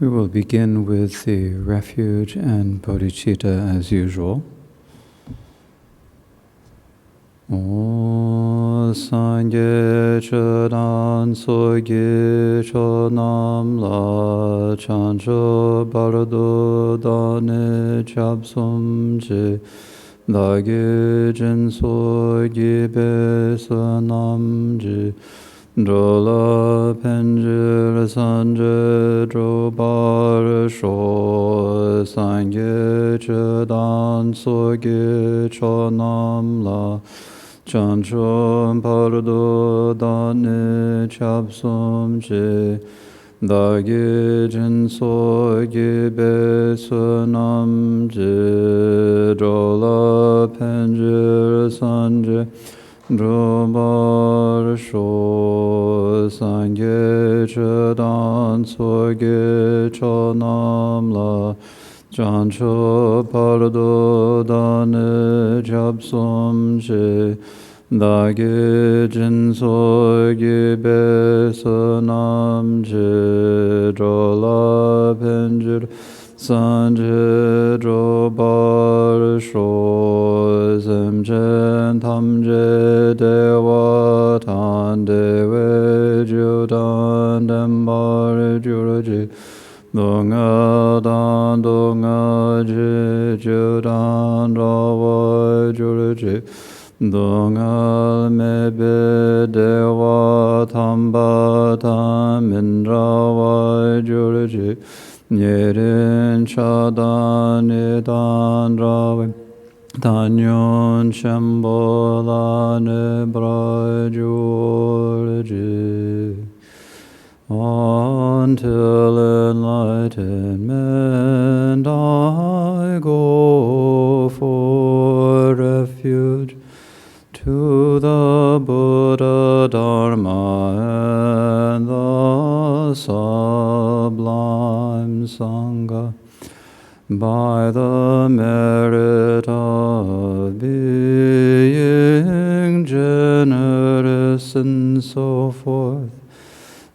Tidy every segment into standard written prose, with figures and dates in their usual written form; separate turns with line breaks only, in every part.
We will begin with the refuge and bodhicitta as usual. O sangye chedan soge chonam la chancho bardo dane chapsum je dage jin soge besanam je Drola penjir sanje drobar sho sangye chedan soge chonam la chanchom pardo dane chapsum che dage jin soge besunam je drola penjir sanje Drobar sho sangye chedan soge chonam la chancho pardo dane chapsum che dage jin soge besanam che drola penjir sanje drobar sho zemjen tamje dewa tan dewe judan dembar juraji donga dan donga je judan rawa juraji donga mebe dewa tamba tamin rawa juraji Yerin chadan nidan rawe Tanyon shembola nebrajurji Until enlightenment I go for refuge to the Buddha, Dharma, and the sublime Sangha, by the merit of being generous and so forth,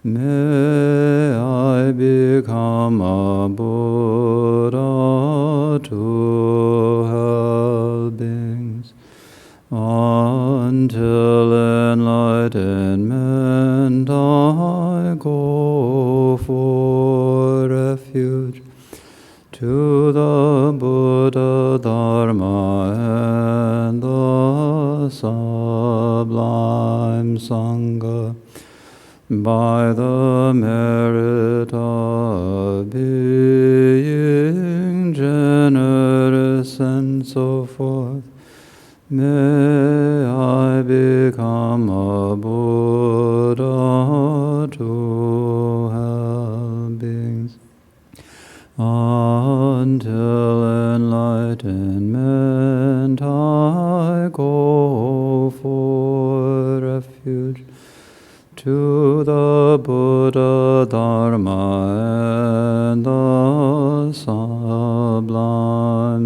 may I become a Buddha to help beings. Until enlightenment I go for refuge to the Buddha, Dharma, and the sublime Sangha, by the merit of being generous and so forth. May I become a Buddha to help beings. Until enlightenment I go for refuge to the Buddha, Dharma, and the sublime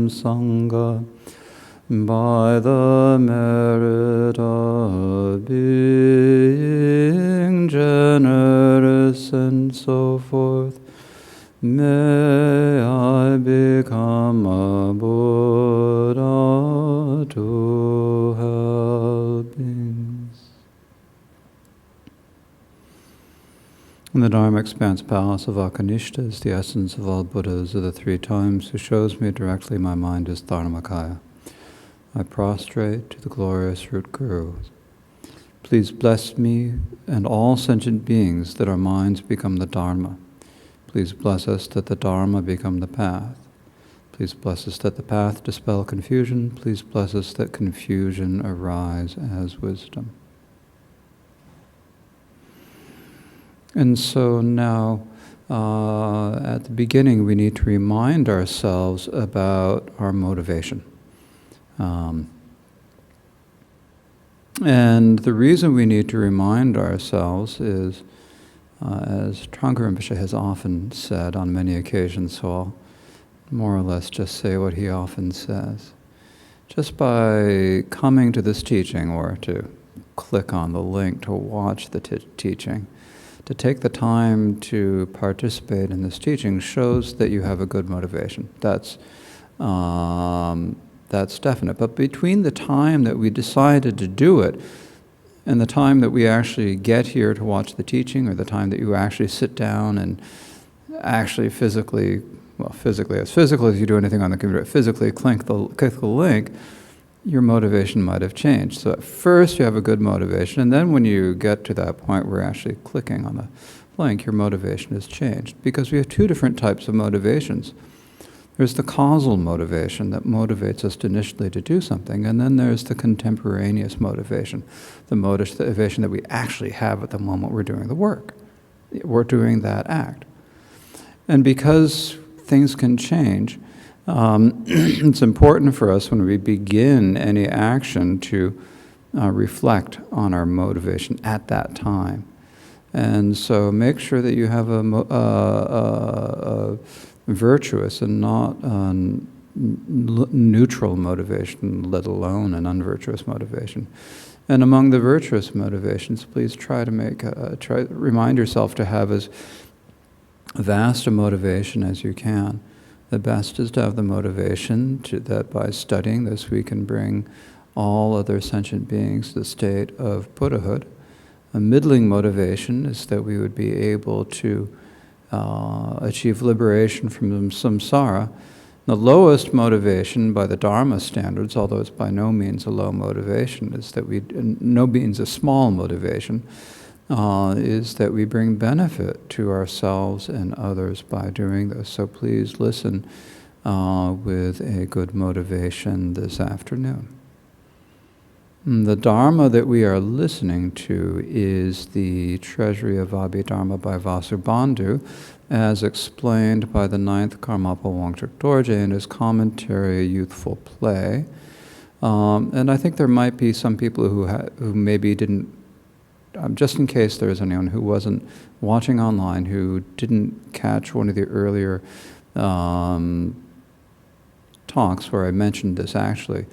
Sangha, by the merit of being generous and so forth, may I become a Buddha to help beings. In the Dharma Expanse Palace of Akanishta is the essence of all Buddhas of the three times, who shows me directly my mind is Dharmakaya. I prostrate to the glorious root Guru. Please bless me and all sentient beings that our minds become the Dharma. Please bless us that the Dharma become the path. Please bless us that the path dispel confusion. Please bless us that confusion arise as wisdom. And so now, at the beginning, we need to remind ourselves about our motivation. And the reason we need to remind ourselves is, as Trungpa Rinpoche has often said on many occasions, so I'll more or less just say what he often says. Just by coming to this teaching, or to click on the link to watch the teaching, to take the time to participate in this teaching shows that you have a good motivation. That's definite. But between the time that we decided to do it and the time that we actually get here to watch the teaching, or the time that you actually sit down and actually physically, as physical as you do anything on the computer, physically click the link, your motivation might have changed. So at first you have a good motivation, and then when you get to that point where you're actually clicking on the link, your motivation has changed. Because we have two different types of motivations. There's the causal motivation that motivates us initially to do something, and then there's the contemporaneous motivation, the motivation that we actually have at the moment we're doing the work. We're doing that act. And because things can change, it's important for us when we begin any action to reflect on our motivation at that time. And so make sure that you have a virtuous and not neutral motivation, let alone an unvirtuous motivation. And among the virtuous motivations, please try to remind yourself to have as vast a motivation as you can. The best is to have the motivation that by studying this we can bring all other sentient beings to the state of Buddhahood. A middling motivation is that we would be able to achieve liberation from samsara. The lowest motivation by the Dharma standards, although it's by no means a low motivation, is that no means a small motivation, is that we bring benefit to ourselves and others by doing this. So please listen with a good motivation this afternoon. The Dharma that we are listening to is the Treasury of Abhidharma by Vasubandhu, as explained by the Ninth Karmapa Wangchuk Dorje in his commentary, Youthful Play. And I think there might be some people who maybe didn't, just in case there is anyone who wasn't watching online, who didn't catch one of the earlier talks where I mentioned this actually.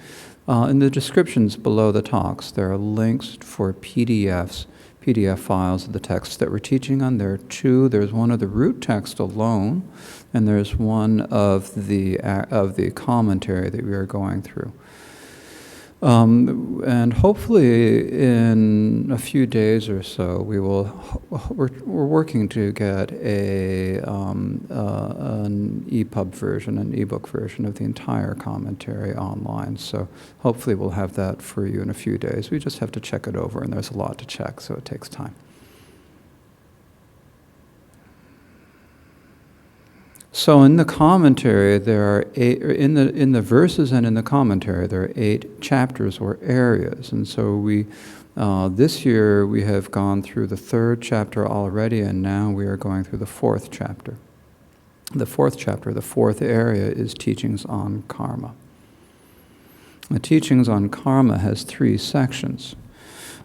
In the descriptions below the talks, there are links for PDF files of the texts that we're teaching on. There are two. There's one of the root text alone, and there's one of the commentary that we are going through. And hopefully in a few days or so, we're working to get an EPUB version, an ebook version of the entire commentary online. So hopefully we'll have that for you in a few days. We just have to check it over, and there's a lot to check, so it takes time. So in the commentary, there are in the verses and in the commentary, there are 8 chapters or areas. And so this year we have gone through the 3rd chapter already, and now we are going through the 4th chapter. The 4th chapter, the 4th area, is teachings on karma. The teachings on karma has 3 sections.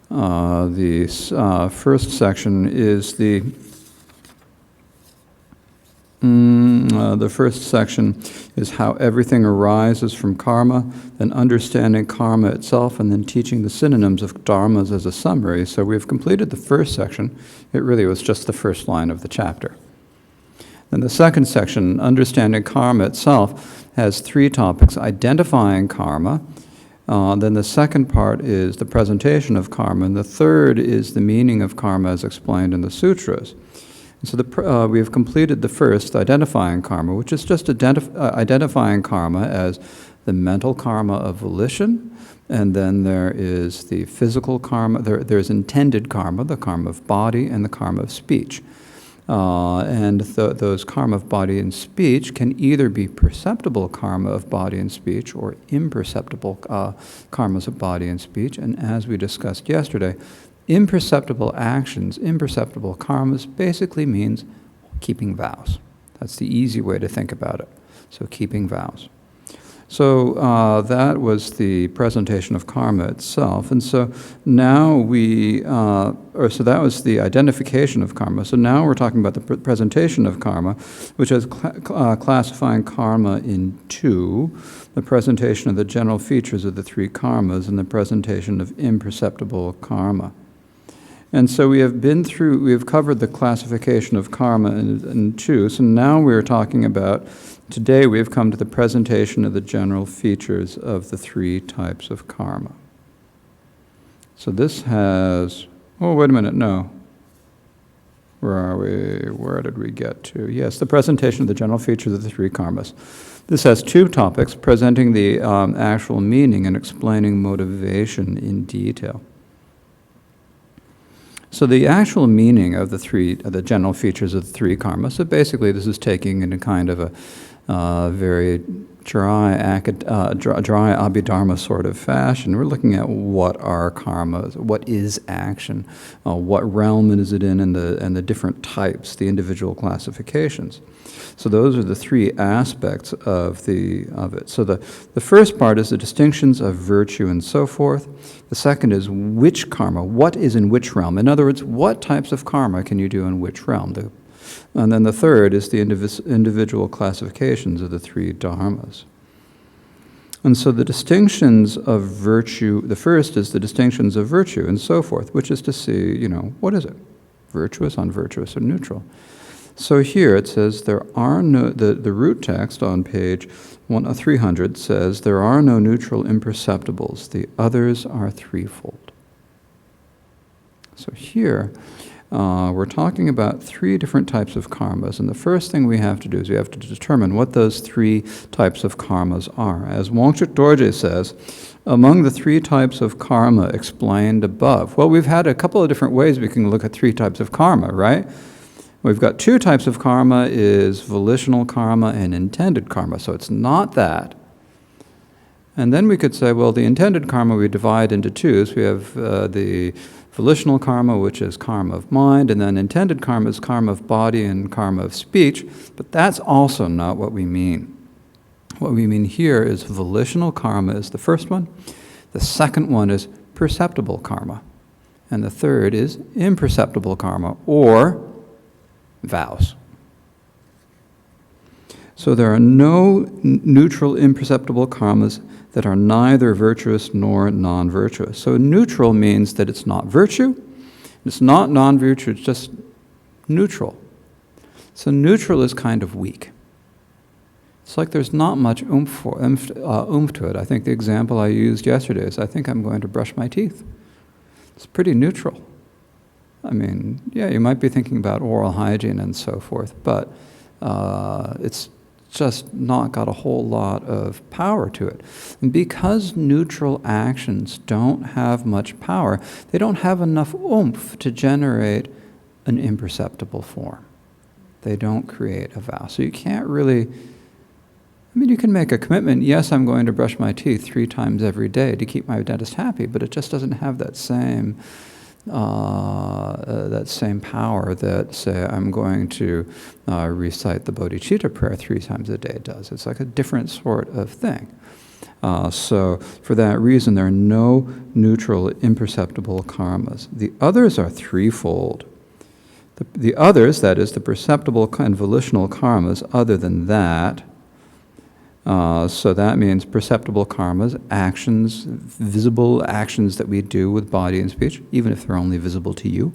The first section is the first section is how everything arises from karma, then understanding karma itself, and then teaching the synonyms of dharmas as a summary. So we've completed the first section. It really was just the first line of the chapter. Then the second section, understanding karma itself, has 3 topics: identifying karma. Then the second part is the presentation of karma, and the third is the meaning of karma as explained in the sutras. So we have completed the first, identifying karma, which is just identifying karma as the mental karma of volition, and then there is the physical karma, there's intended karma, the karma of body, and the karma of speech. And those karma of body and speech can either be perceptible karma of body and speech or imperceptible karmas of body and speech. And as we discussed yesterday, imperceptible actions, imperceptible karmas basically means keeping vows. That's the easy way to think about it. So keeping vows. So that was the presentation of karma itself. And so now so that was the identification of karma. So now we're talking about the presentation of karma, which is classifying karma in 2, the presentation of the general features of the 3 karmas and the presentation of imperceptible karma. And so we have covered the classification of karma in two. So now we're talking about, today we have come to the presentation of the general features of the three types of karma. So this has, oh, wait a minute, no. Where are we? Where did we get to? Yes, the presentation of the general features of the three karmas. This has two topics, presenting the actual meaning and explaining motivation in detail. So the actual meaning of the general features of the three karmas, so basically this is taking in a kind of a very dry Abhidharma sort of fashion. We're looking at what are karmas, what is action, what realm is it in, and the different types, the individual classifications. So those are the three aspects of it. So the first part is the distinctions of virtue and so forth. The second is which karma, what is in which realm. In other words, what types of karma can you do in which realm? And then the third is the individual classifications of the three dharmas. And so the distinctions of virtue, the first is the distinctions of virtue and so forth, which is to see, what is it? Virtuous, unvirtuous, or neutral. So here it says there are no, the root text on page 300 says, there are no neutral imperceptibles, the others are threefold. So here, we're talking about three different types of karmas, and the first thing we have to do is we have to determine what those three types of karmas are. As Wangchuk Dorje says, among the three types of karma explained above, well, we've had a couple of different ways we can look at three types of karma, right? We've got two types of karma, is volitional karma and intended karma, so it's not that. And then we could say, well, the intended karma we divide into two, so we have the volitional karma, which is karma of mind, and then intended karma is karma of body and karma of speech, but that's also not what we mean. What we mean here is volitional karma is the first one, the second one is perceptible karma, and the third is imperceptible karma, or vows. So there are no neutral imperceptible karmas that are neither virtuous nor non-virtuous. So neutral means that it's not virtue, it's not non-virtue, it's just neutral. So neutral is kind of weak. It's like there's not much oomph to it. I think the example I used yesterday is I think I'm going to brush my teeth. It's pretty neutral. I mean, yeah, you might be thinking about oral hygiene and so forth, but it's just not got a whole lot of power to it. And because neutral actions don't have much power, they don't have enough oomph to generate an imperceptible form. They don't create a vow. So you can't really, you can make a commitment, yes, I'm going to brush my teeth 3 times every day to keep my dentist happy, but it just doesn't have that same power that, say, I'm going to recite the bodhicitta prayer 3 times a day does. It's like a different sort of thing. So for that reason, there are no neutral, imperceptible karmas. The others are threefold. The others, that is, the perceptible and volitional karmas, other than that, so that means perceptible karmas, actions, visible actions that we do with body and speech, even if they're only visible to you.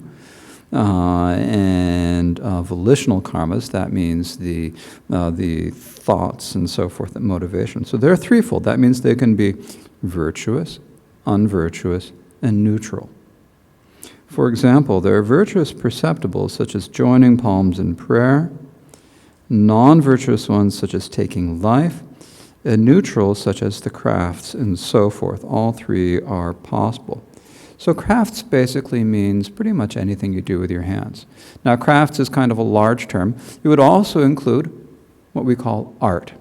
And volitional karmas, that means the thoughts and so forth, and motivation. So they're threefold. That means they can be virtuous, unvirtuous, and neutral. For example, there are virtuous perceptibles such as joining palms in prayer, non-virtuous ones such as taking life, and neutral such as the crafts and so forth. All three are possible. So crafts basically means pretty much anything you do with your hands. Now crafts is kind of a large term. It would also include what we call art.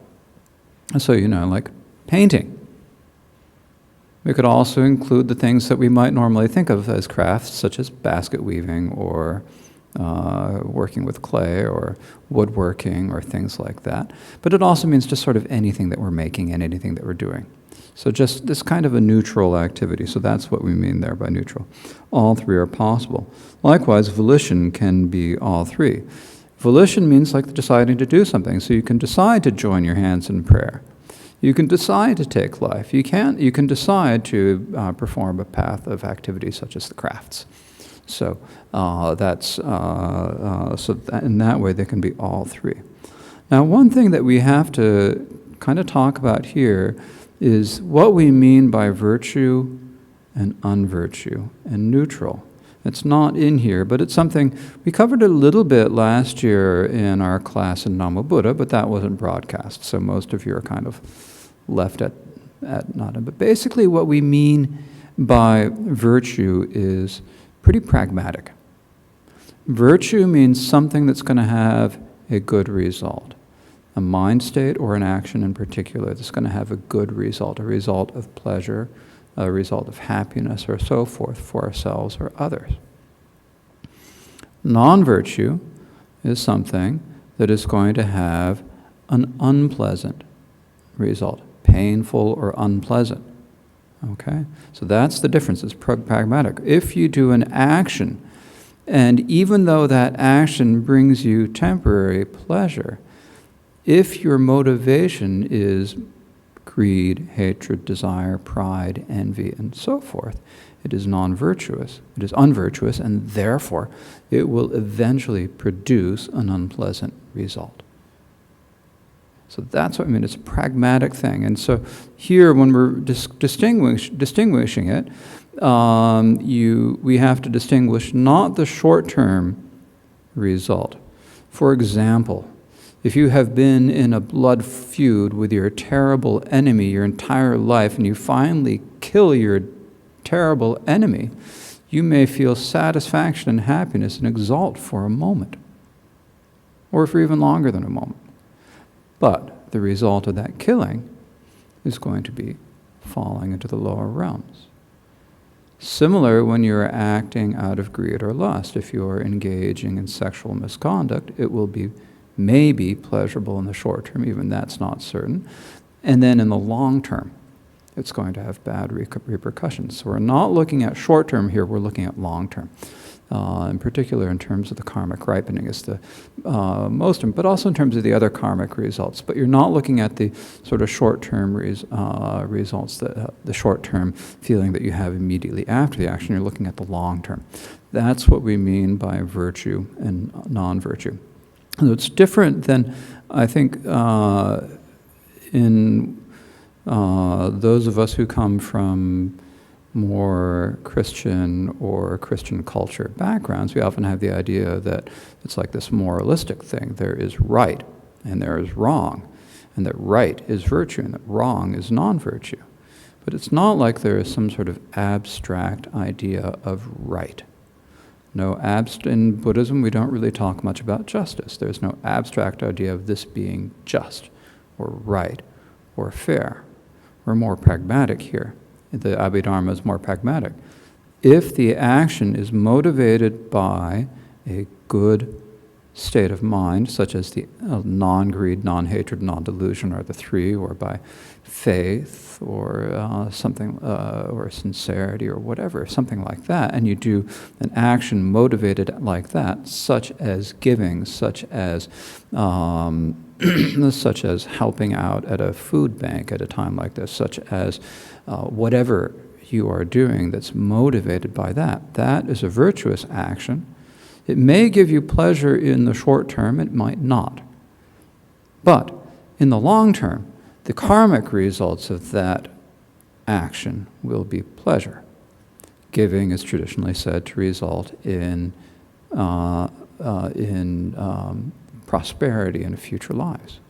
So, like painting. We could also include the things that we might normally think of as crafts, such as basket weaving or working with clay or woodworking or things like that. But it also means just sort of anything that we're making and anything that we're doing. So just this kind of a neutral activity. So that's what we mean there by neutral. All three are possible. Likewise, volition can be all three. Volition means like deciding to do something. So you can decide to join your hands in prayer. You can decide to take life. You can decide to perform a path of activities such as the crafts. So in that way, they can be all three. Now, one thing that we have to kind of talk about here is what we mean by virtue and unvirtue and neutral. It's not in here, but it's something we covered a little bit last year in our class in Namo Buddha, but that wasn't broadcast, so most of you are kind of left at not. But basically what we mean by virtue is pretty pragmatic. Virtue means something that's going to have a good result. A mind state or an action in particular that's going to have a good result, a result of pleasure, a result of happiness, or so forth for ourselves or others. Non-virtue is something that is going to have an unpleasant result, painful or unpleasant. Okay? So that's the difference. It's pragmatic. If you do an action, and even though that action brings you temporary pleasure, if your motivation is greed, hatred, desire, pride, envy, and so forth, it is non-virtuous. It is unvirtuous, and therefore it will eventually produce an unpleasant result. So that's what I mean. It's a pragmatic thing. And so here, when we're distinguishing it, we have to distinguish not the short-term result. For example, if you have been in a blood feud with your terrible enemy your entire life and you finally kill your terrible enemy, you may feel satisfaction and happiness and exult for a moment, or for even longer than a moment. But the result of that killing is going to be falling into the lower realms. Similar when you're acting out of greed or lust. If you're engaging in sexual misconduct, it will be maybe pleasurable in the short term, even that's not certain. And then in the long term, it's going to have bad repercussions. So we're not looking at short term here, we're looking at long term. In particular in terms of the karmic ripening is the most, but also in terms of the other karmic results. But you're not looking at the sort of short-term results, the short-term feeling that you have immediately after the action. You're looking at the long-term. That's what we mean by virtue and non-virtue. So it's different than, I think, in those of us who come from more Christian or Christian culture backgrounds, we often have the idea that it's like this moralistic thing. There is right and there is wrong, and that right is virtue and that wrong is non-virtue. But it's not like there is some sort of abstract idea of right. In Buddhism, we don't really talk much about justice. There's no abstract idea of this being just or right or fair. We're more pragmatic here. The Abhidharma is more pragmatic. If the action is motivated by a good state of mind, such as the non-greed, non-hatred, non-delusion are the three, or by faith or something, or sincerity or whatever, something like that, and you do an action motivated like that, such as giving, such as such as helping out at a food bank at a time like this, such as whatever you are doing that's motivated by that. That is a virtuous action. It may give you pleasure in the short term, it might not. But in the long term, the karmic results of that action will be pleasure. Giving is traditionally said to result in prosperity in future lives.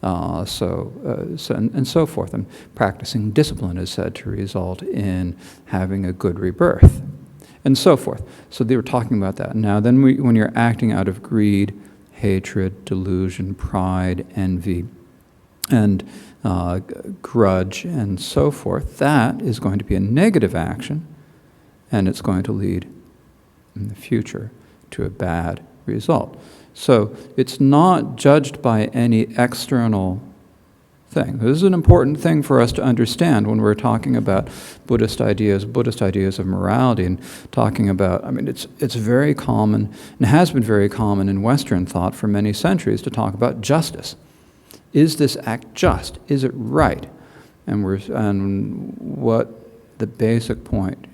And so forth. And practicing discipline is said to result in having a good rebirth, and so forth. So they were talking about that. Now, then when you're acting out of greed, hatred, delusion, pride, envy, and grudge, and so forth, that is going to be a negative action, and it's going to lead in the future to a bad result. So it's not judged by any external thing. This is an important thing for us to understand when we're talking about Buddhist ideas of morality, and talking about, it's very common, and has been very common in Western thought for many centuries, to talk about justice. Is this act just? Is it right? And what the basic point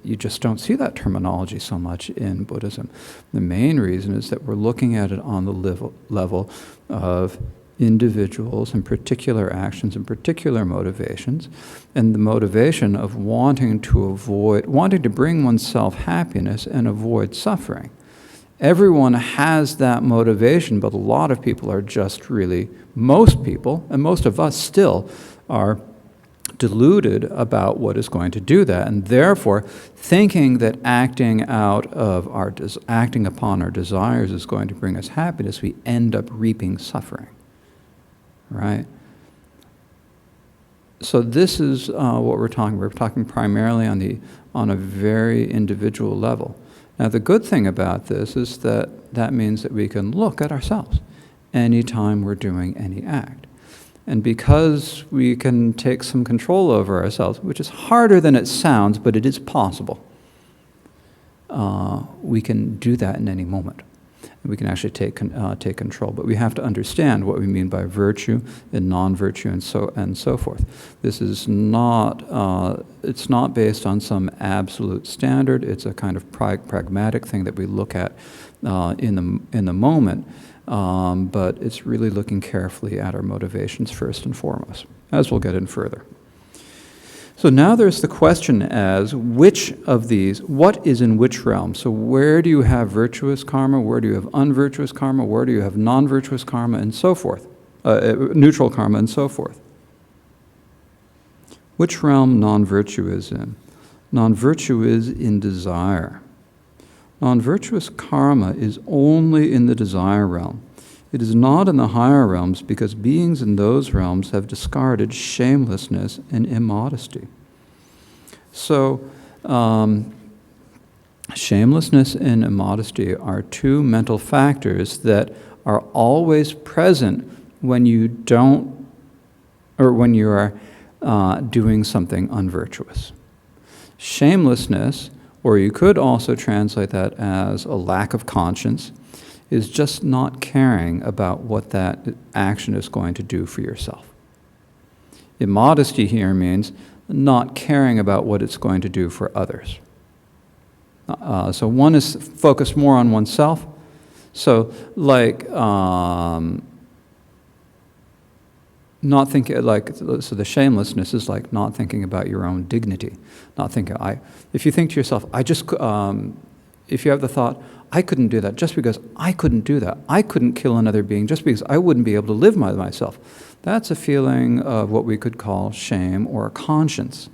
you just don't see that terminology so much in Buddhism. The main reason is that we're looking at it on the level of individuals and particular actions and particular motivations, and the motivation of wanting to bring oneself happiness and avoid suffering. Everyone has that motivation, but a lot of people are just really, most people, and most of us still, are deluded about what is going to do that, and therefore thinking that acting upon our desires is going to bring us happiness, we end up reaping suffering. Right? So this is what we're talking. We're talking primarily on a very individual level. Now the good thing about this is that means that we can look at ourselves anytime we're doing any act. And because we can take some control over ourselves, which is harder than it sounds, but it is possible, we can do that in any moment. We can actually take control, but we have to understand what we mean by virtue and non-virtue and so forth. This is not it's not based on some absolute standard. It's a kind of pragmatic thing that we look at in the moment, but it's really looking carefully at our motivations first and foremost, as we'll get in further. So now there's the question as which of these, what is in which realm? So where do you have virtuous karma? Where do you have unvirtuous karma? Where do you have non-virtuous karma and so forth? Neutral karma and so forth. Which realm non-virtue is in? Non-virtue is in desire. Non-virtuous karma is only in the desire realm. It is not in the higher realms because beings in those realms have discarded shamelessness and immodesty. So, shamelessness and immodesty are two mental factors that are always present when you don't, or when you are doing something unvirtuous. Shamelessness, or you could also translate that as a lack of conscience, is just not caring about what that action is going to do for yourself. Immodesty here means not caring about what it's going to do for others. So one is focused more on oneself. So like not thinking, so the shamelessness is like not thinking about your own dignity. Not thinking, if you think to yourself, if you have the thought, I couldn't do that just because I couldn't do that. I couldn't kill another being just because I wouldn't be able to live by myself. That's a feeling of what we could call shame or conscience.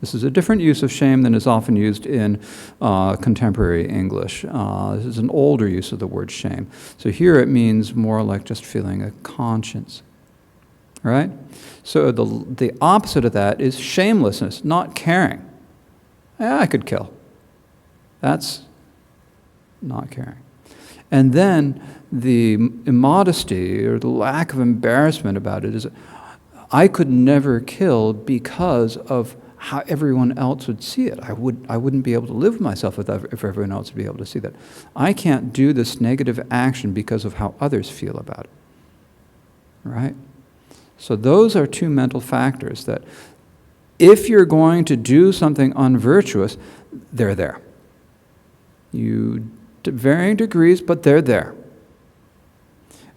This is a different use of shame than is often used in contemporary English. This is an older use of the word shame. So here it means more like just feeling a conscience. Right? So the opposite of that is shamelessness, not caring. Yeah, I could kill. That's not caring. And then the immodesty or the lack of embarrassment about it is, I could never kill because of how everyone else would see it. I wouldn't be able to live with myself if everyone else would be able to see that. I can't do this negative action because of how others feel about it. Right? So those are two mental factors that if you're going to do something unvirtuous, they're there. You, to varying degrees, but they're there.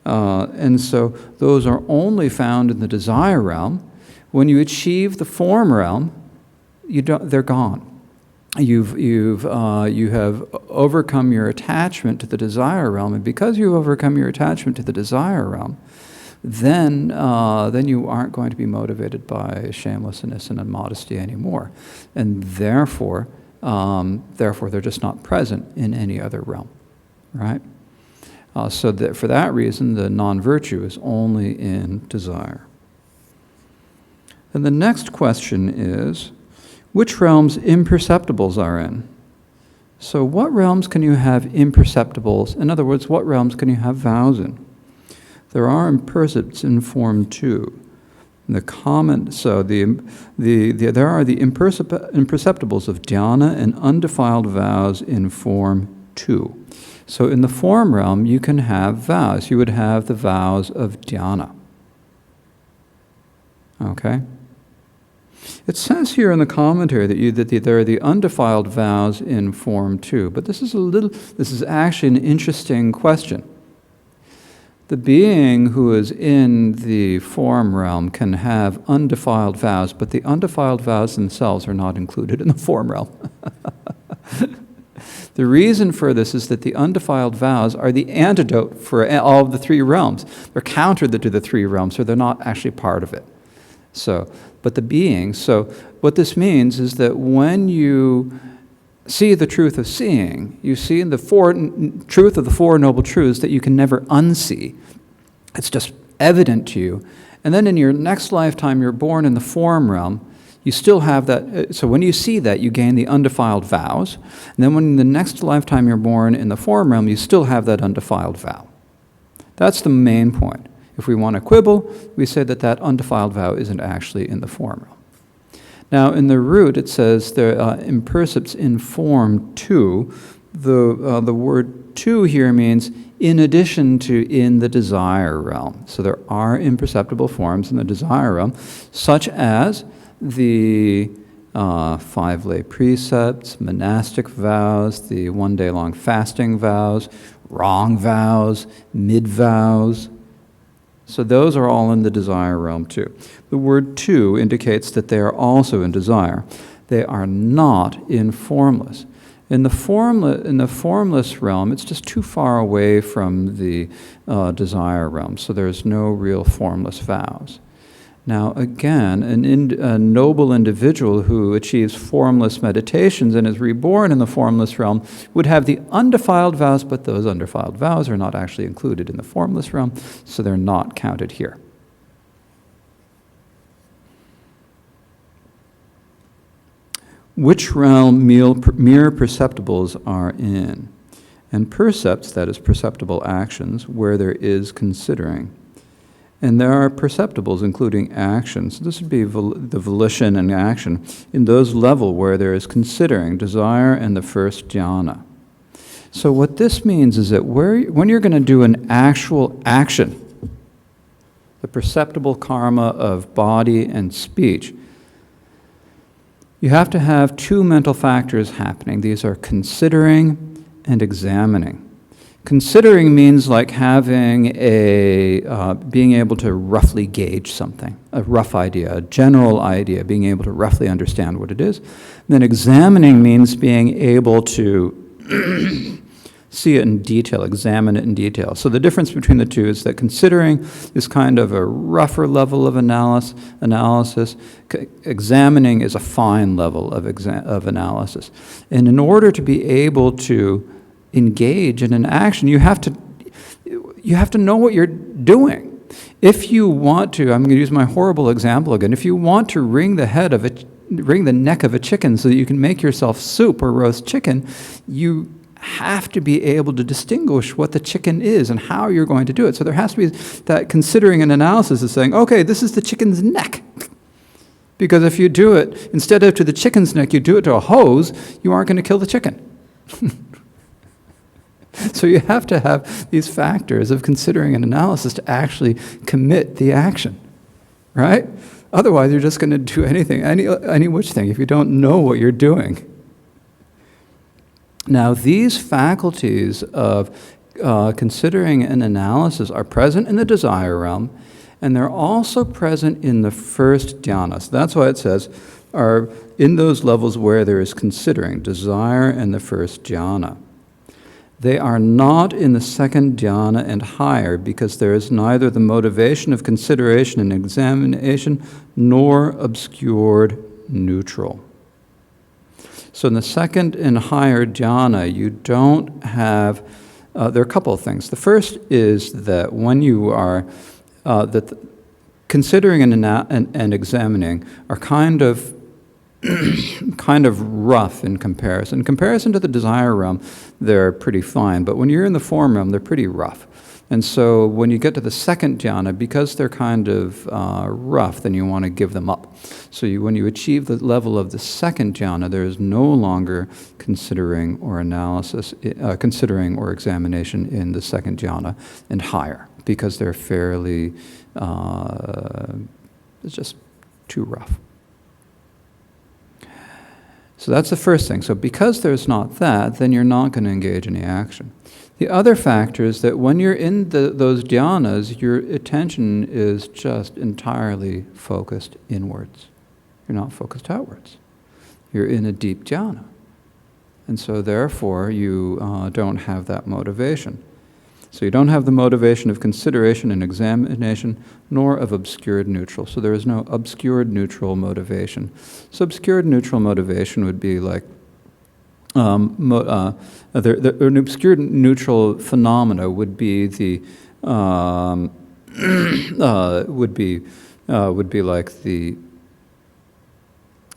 And so those are only found in the desire realm. When you achieve the form realm, they're gone. You have overcome your attachment to the desire realm, and because you've overcome your attachment to the desire realm, then you aren't going to be motivated by shamelessness and immodesty anymore, and therefore they're just not present in any other realm, right? So that for that reason, the non-virtue is only in desire. And the next question is, which realms imperceptibles are in? So what realms can you have imperceptibles? In other words, what realms can you have vows in? There are impercepts in form 2. There are the imperceptibles of dhyana and undefiled vows in form 2. So in the form realm, you can have vows. You would have the vows of dhyana. Okay? It says here in the commentary that there are the undefiled vows in Form 2, but this is actually an interesting question. The being who is in the form realm can have undefiled vows, but the undefiled vows themselves are not included in the form realm. The reason for this is that the undefiled vows are the antidote for all of the three realms. They're counter to the three realms, so they're not actually part of it. So what this means is that when you see the truth of seeing, you see in the truth of the Four Noble Truths that you can never unsee. It's just evident to you. And then in your next lifetime, you're born in the form realm. You still have that. So when you see that, you gain the undefiled vows. And then when in the next lifetime you're born in the form realm, you still have that undefiled vow. That's the main point. If we want to quibble, we say that undefiled vow isn't actually in the form realm. Now, in the root, it says in percepts in Form 2, the word 2 here means in addition to in the desire realm. So there are imperceptible forms in the desire realm, such as the 5 lay precepts, monastic vows, the 1 day long fasting vows, wrong vows, mid vows. So those are all in the desire realm too. The word 2 indicates that they are also in desire. They are not in formless. In the formless realm, it's just too far away from the desire realm, so there's no real formless vows. Now again, a noble individual who achieves formless meditations and is reborn in the formless realm would have the undefiled vows, but those undefiled vows are not actually included in the formless realm, so they're not counted here. Which realm mere perceptibles are in? And percepts, that is perceptible actions, where there is considering. And there are perceptibles, including actions. This would be the volition and action in those levels where there is considering, desire, and the first jhana. So what this means is that when you're going to do an actual action, the perceptible karma of body and speech, you have to have 2 mental factors happening. These are considering and examining. Considering means like having being able to roughly gauge something, a rough idea, a general idea, being able to roughly understand what it is. And then examining means being able to see it in detail, examine it in detail. So the difference between the two is that considering is kind of a rougher level of analysis. Examining is a fine level of analysis. And in order to be able to engage in an action, you have to know what you're doing. If you want to, I'm going to use my horrible example again, if you want to wring the neck of a chicken so that you can make yourself soup or roast chicken, you have to be able to distinguish what the chicken is and how you're going to do it. So there has to be that considering an analysis of saying, okay, this is the chicken's neck. Because if you do it, instead of to the chicken's neck, you do it to a hose, you aren't going to kill the chicken. So you have to have these factors of considering an analysis to actually commit the action, right? Otherwise, you're just going to do anything, any which thing, if you don't know what you're doing. Now, these faculties of considering an analysis are present in the desire realm, and they're also present in the first dhyana. So that's why it says, are in those levels where there is considering, desire and the first dhyana. They are not in the second dhyana and higher because there is neither the motivation of consideration and examination nor obscured neutral. So in the second and higher dhyana, you don't have, there are a couple of things. The first is that when you are, considering and examining are kind of rough in comparison. In comparison to the desire realm, they're pretty fine, but when you're in the form realm, they're pretty rough. And so when you get to the second dhyana, because they're kind of rough, then you want to give them up. So when you achieve the level of the second dhyana, there is no longer considering or analysis, considering or examination in the second dhyana and higher, because they're fairly, it's just too rough. So that's the first thing. So because there's not that, then you're not going to engage any action. The other factor is that when you're in those dhyanas, your attention is just entirely focused inwards. You're not focused outwards. You're in a deep dhyana. And so therefore, you don't have that motivation. So you don't have the motivation of consideration and examination, nor of obscured neutral. So there is no obscured neutral motivation. So obscured neutral motivation would be like an obscured neutral phenomena would be the would be like the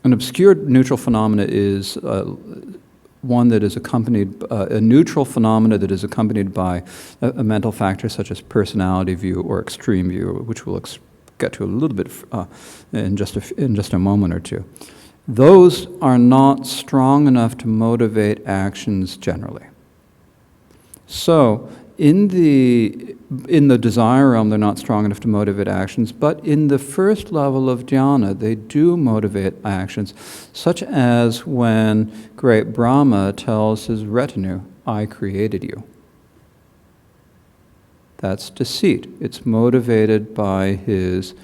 an obscured neutral phenomena is one that is accompanied, a neutral phenomena that is accompanied by a mental factor such as personality view or extreme view, which we'll get to a little bit in just a moment or two. Those are not strong enough to motivate actions generally. So in the desire realm, they're not strong enough to motivate actions, but in the first level of dhyana, they do motivate actions, such as when great Brahma tells his retinue, I created you. That's deceit. It's motivated by his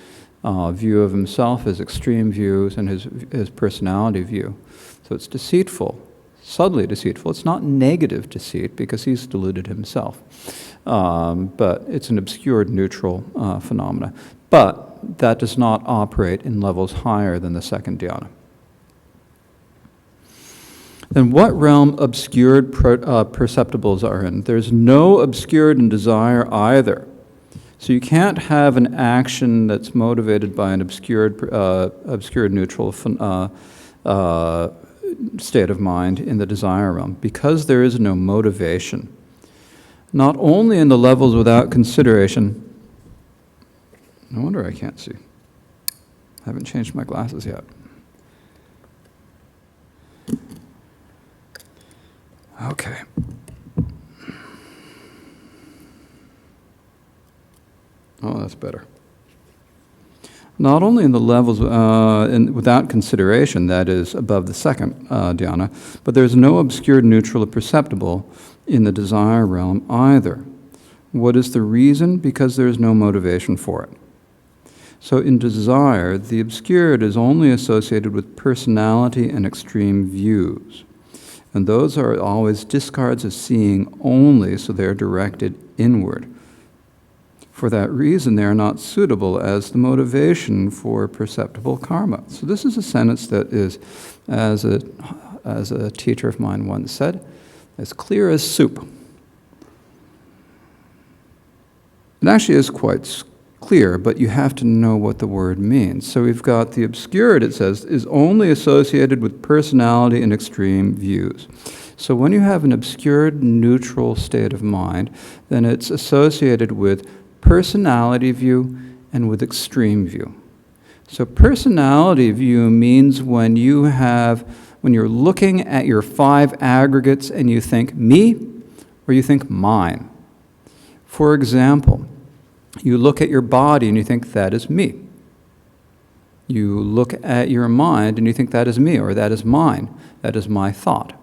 view of himself, his extreme views, and his personality view. So it's deceitful. Subtly deceitful. It's not negative deceit because he's deluded himself. But it's an obscured neutral phenomena. But that does not operate in levels higher than the second dhyana. Then what realm obscured perceptibles are in? There's no obscured in desire either. So you can't have an action that's motivated by an obscured neutral state of mind in the desire realm, because there is no motivation. Not only in the levels without consideration, no wonder I can't see. I haven't changed my glasses yet. Okay. Oh, that's better. Not only in the levels without consideration, that is above the second dhyana, but there's no obscured neutral or perceptible in the desire realm either. What is the reason? Because there is no motivation for it. So in desire, the obscured is only associated with personality and extreme views. And those are always discards of seeing only, so they're directed inward. For that reason, they are not suitable as the motivation for perceptible karma. So this is a sentence that is, as a teacher of mine once said, as clear as soup. It actually is quite clear, but you have to know what the word means. So we've got the obscured, it says, is only associated with personality and extreme views. So when you have an obscured neutral state of mind, then it's associated with personality view and with extreme view. So personality view means when you're looking at your 5 aggregates and you think me or you think mine. For example, you look at your body and you think that is me. You look at your mind and you think that is me or that is mine. That is my thought.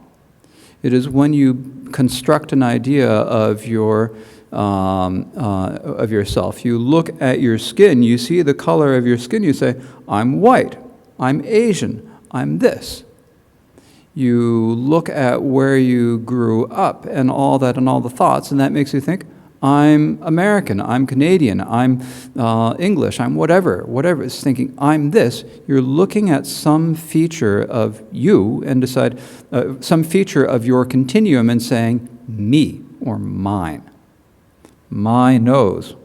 It is when you construct an idea of yourself. You look at your skin, you see the color of your skin, you say, I'm white, I'm Asian, I'm this. You look at where you grew up and all that and all the thoughts, and that makes you think, I'm American, I'm Canadian, I'm English, I'm whatever. It's thinking, I'm this. You're looking at some feature of you and decide, some feature of your continuum and saying, me or mine. My nose.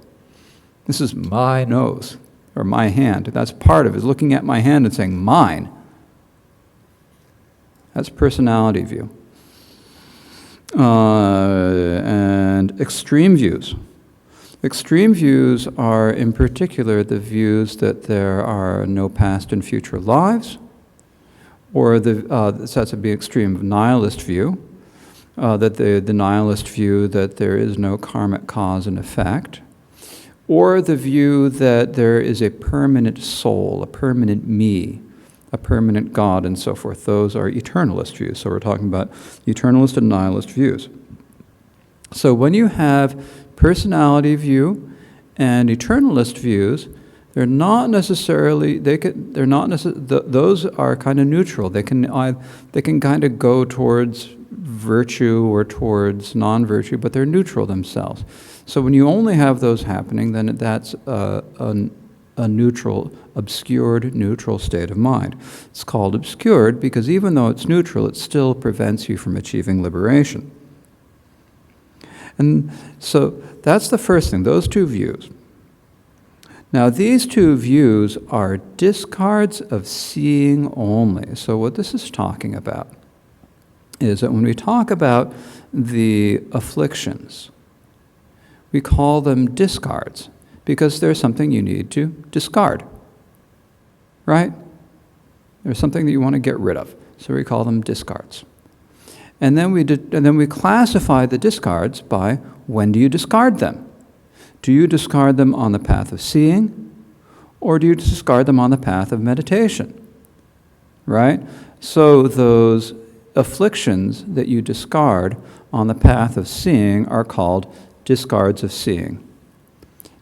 This is my nose, or my hand. That's part of it, is looking at my hand and saying, mine. That's personality view. And extreme views. Extreme views are, in particular, the views that there are no past and future lives, or that's the extreme nihilist view. That the nihilist view that there is no karmic cause and effect, or the view that there is a permanent soul, a permanent me, a permanent God, and so forth. Those are eternalist views. So we're talking about eternalist and nihilist views. So when you have personality view and eternalist views, they're not necessarily, those are kind of neutral. They can kind of go towards virtue or towards non-virtue, but they're neutral themselves. So when you only have those happening, then that's a neutral, obscured, neutral state of mind. It's called obscured because even though it's neutral, it still prevents you from achieving liberation. And so that's the first thing, those two views. Now, these two views are discards of seeing only. So what this is talking about is that when we talk about the afflictions, we call them discards because there's something you need to discard, right? There's something that you want to get rid of, so we call them discards. And then we classify the discards by when do you discard them? Do you discard them on the path of seeing, or do you discard them on the path of meditation? Right? So those afflictions that you discard on the path of seeing are called discards of seeing.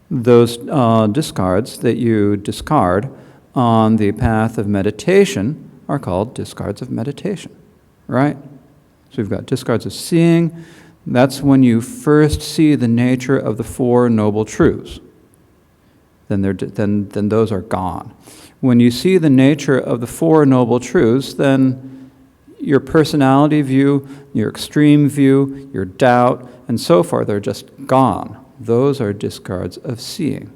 Those discards that you discard on the path of meditation are called discards of meditation. Right? So we've got discards of seeing. That's when you first see the nature of the Four Noble Truths. Then those are gone. When you see the nature of the Four Noble Truths, then your personality view, your extreme view, your doubt, and so forth are just gone. Those are discards of seeing.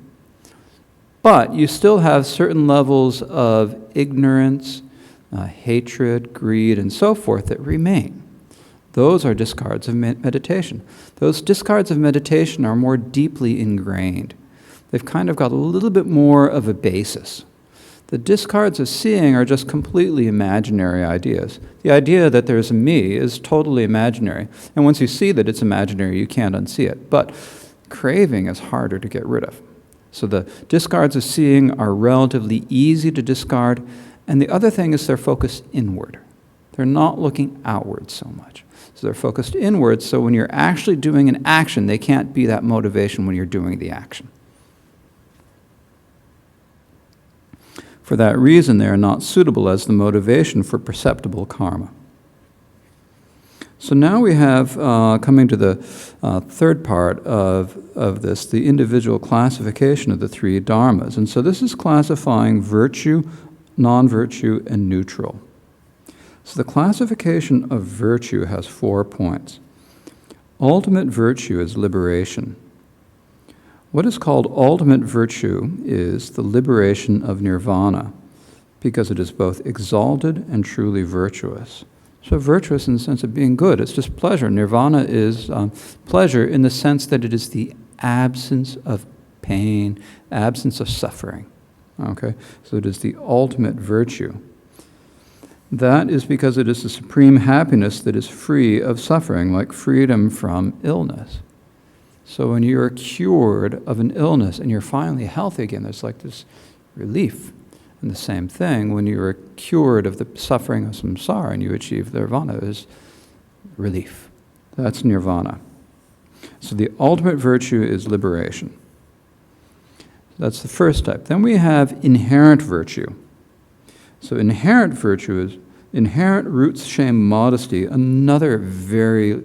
But you still have certain levels of ignorance, hatred, greed, and so forth that remain. Those are discards of meditation. Those discards of meditation are more deeply ingrained. They've kind of got a little bit more of a basis. The discards of seeing are just completely imaginary ideas. The idea that there's a me is totally imaginary. And once you see that it's imaginary, you can't unsee it. But craving is harder to get rid of. So the discards of seeing are relatively easy to discard. And the other thing is they're focused inward. They're not looking outward so much. So they're focused inwards, so when you're actually doing an action, they can't be that motivation when you're doing the action. For that reason, they are not suitable as the motivation for perceptible karma. So now we have, coming to the third part of this, the individual classification of the three dharmas. And so this is classifying virtue, non-virtue, and neutral. So the classification of virtue has 4 points. Ultimate virtue is liberation. What is called ultimate virtue is the liberation of nirvana, because it is both exalted and truly virtuous. So virtuous in the sense of being good, it's just pleasure. Nirvana is pleasure in the sense that it is the absence of pain, absence of suffering. Okay, so it is the ultimate virtue. That is because it is the supreme happiness that is free of suffering, like freedom from illness. So when you're cured of an illness and you're finally healthy again, there's like this relief. And the same thing, when you're cured of the suffering of samsara and you achieve nirvana, is relief. That's nirvana. So the ultimate virtue is liberation. That's the first type. Then we have inherent virtue. So inherent virtue is inherent roots, shame, modesty, another very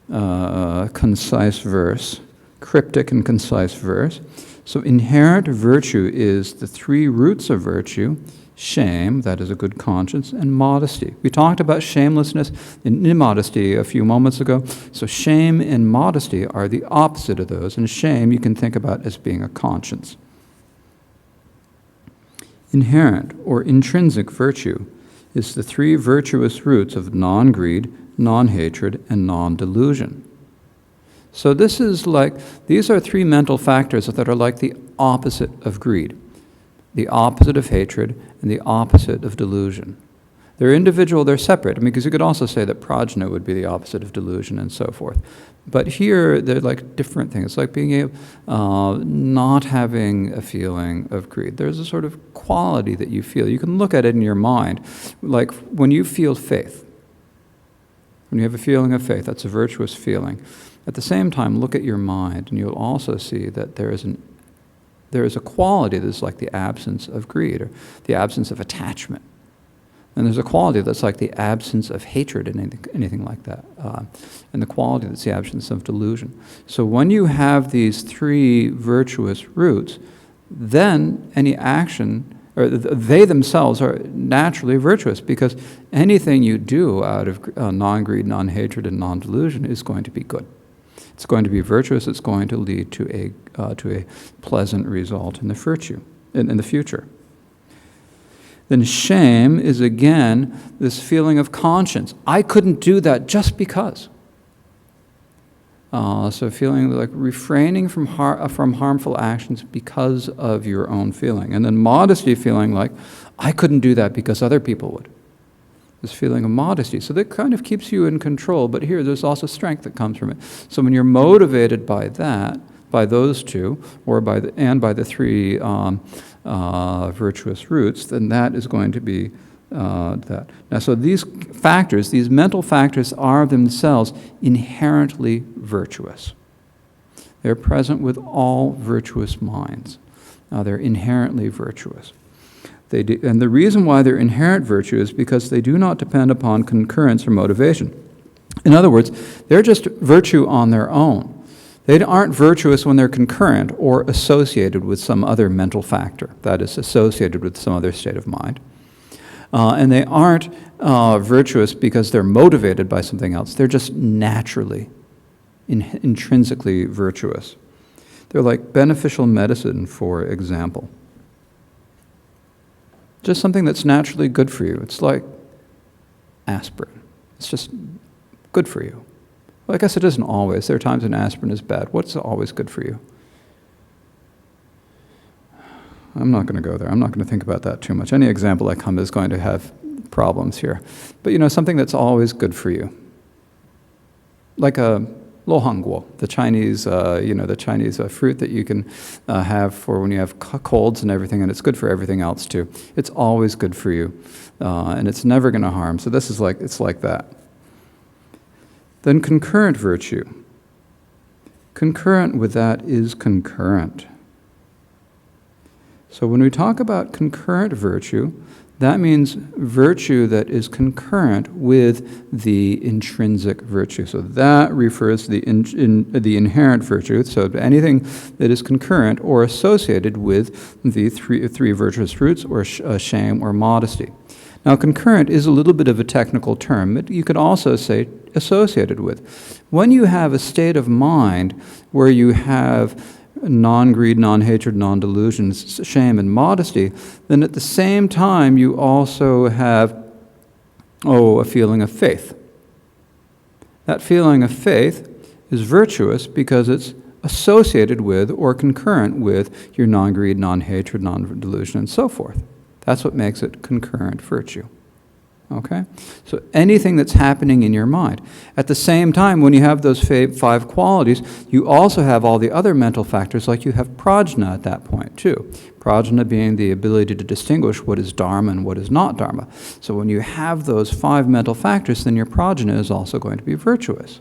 concise verse, cryptic and concise verse. So inherent virtue is the three roots of virtue: shame, that is a good conscience, and modesty. We talked about shamelessness and immodesty a few moments ago. So shame and modesty are the opposite of those, and shame you can think about as being a conscience. Inherent or intrinsic virtue is the three virtuous roots of non-greed, non-hatred, and non-delusion. So this is like, these are three mental factors that are like the opposite of greed, the opposite of hatred, and the opposite of delusion. They're individual, they're separate. I mean, because you could also say that prajna would be the opposite of delusion and so forth. But here, they're like different things. It's like being able, not having a feeling of greed. There's a sort of quality that you feel. You can look at it in your mind. Like when you feel faith, when you have a feeling of faith, that's a virtuous feeling. At the same time, look at your mind, and you'll also see that there is a quality that's like the absence of greed, or the absence of attachment. And there's a quality that's like the absence of hatred and anything like that. And the quality that's the absence of delusion. So when you have these three virtuous roots, then any action, or they themselves are naturally virtuous, because anything you do out of non-greed, non-hatred, and non-delusion is going to be good. It's going to be virtuous. It's going to lead to a pleasant result in the virtue, in the future. Then shame is again this feeling of conscience. I couldn't do that just because. So feeling like refraining from harmful actions because of your own feeling. And then modesty, feeling like I couldn't do that because other people would. This feeling of modesty. So that kind of keeps you in control, but here there's also strength that comes from it. So when you're motivated by that, by those two, or by the three virtuous roots, then that is going to be that. Now, so these factors, these mental factors, are themselves inherently virtuous. They're present with all virtuous minds. They're inherently virtuous. And the reason why they're inherent virtue is because they do not depend upon concurrence or motivation. In other words, they're just virtue on their own. They aren't virtuous when they're concurrent or associated with some other mental factor, that is, associated with some other state of mind. And they aren't virtuous because they're motivated by something else. They're just naturally, intrinsically virtuous. They're like beneficial medicine, for example. Just something that's naturally good for you. It's like aspirin. It's just good for you. Well, I guess it isn't always. There are times when aspirin is bad. What's always good for you? I'm not going to go there. I'm not going to think about that too much. Any example I come is going to have problems here. But something that's always good for you. Like a lohangguo, the Chinese, fruit that you can have for when you have colds and everything, and it's good for everything else too. It's always good for you, and it's never going to harm. So this is it's like that. Then concurrent virtue. Concurrent with that is concurrent. So when we talk about concurrent virtue, that means virtue that is concurrent with the intrinsic virtue. So that refers to the inherent virtue. So anything that is concurrent or associated with the three virtuous roots, or shame or modesty. Now, concurrent is a little bit of a technical term. You could also say associated with. When you have a state of mind where you have non-greed, non-hatred, non-delusion, shame, and modesty, then at the same time you also have, a feeling of faith. That feeling of faith is virtuous because it's associated with or concurrent with your non-greed, non-hatred, non-delusion, and so forth. That's what makes it concurrent virtue. Okay? So anything that's happening in your mind. At the same time, when you have those five qualities, you also have all the other mental factors, like you have prajna at that point too. Prajna being the ability to distinguish what is dharma and what is not dharma. So when you have those five mental factors, then your prajna is also going to be virtuous.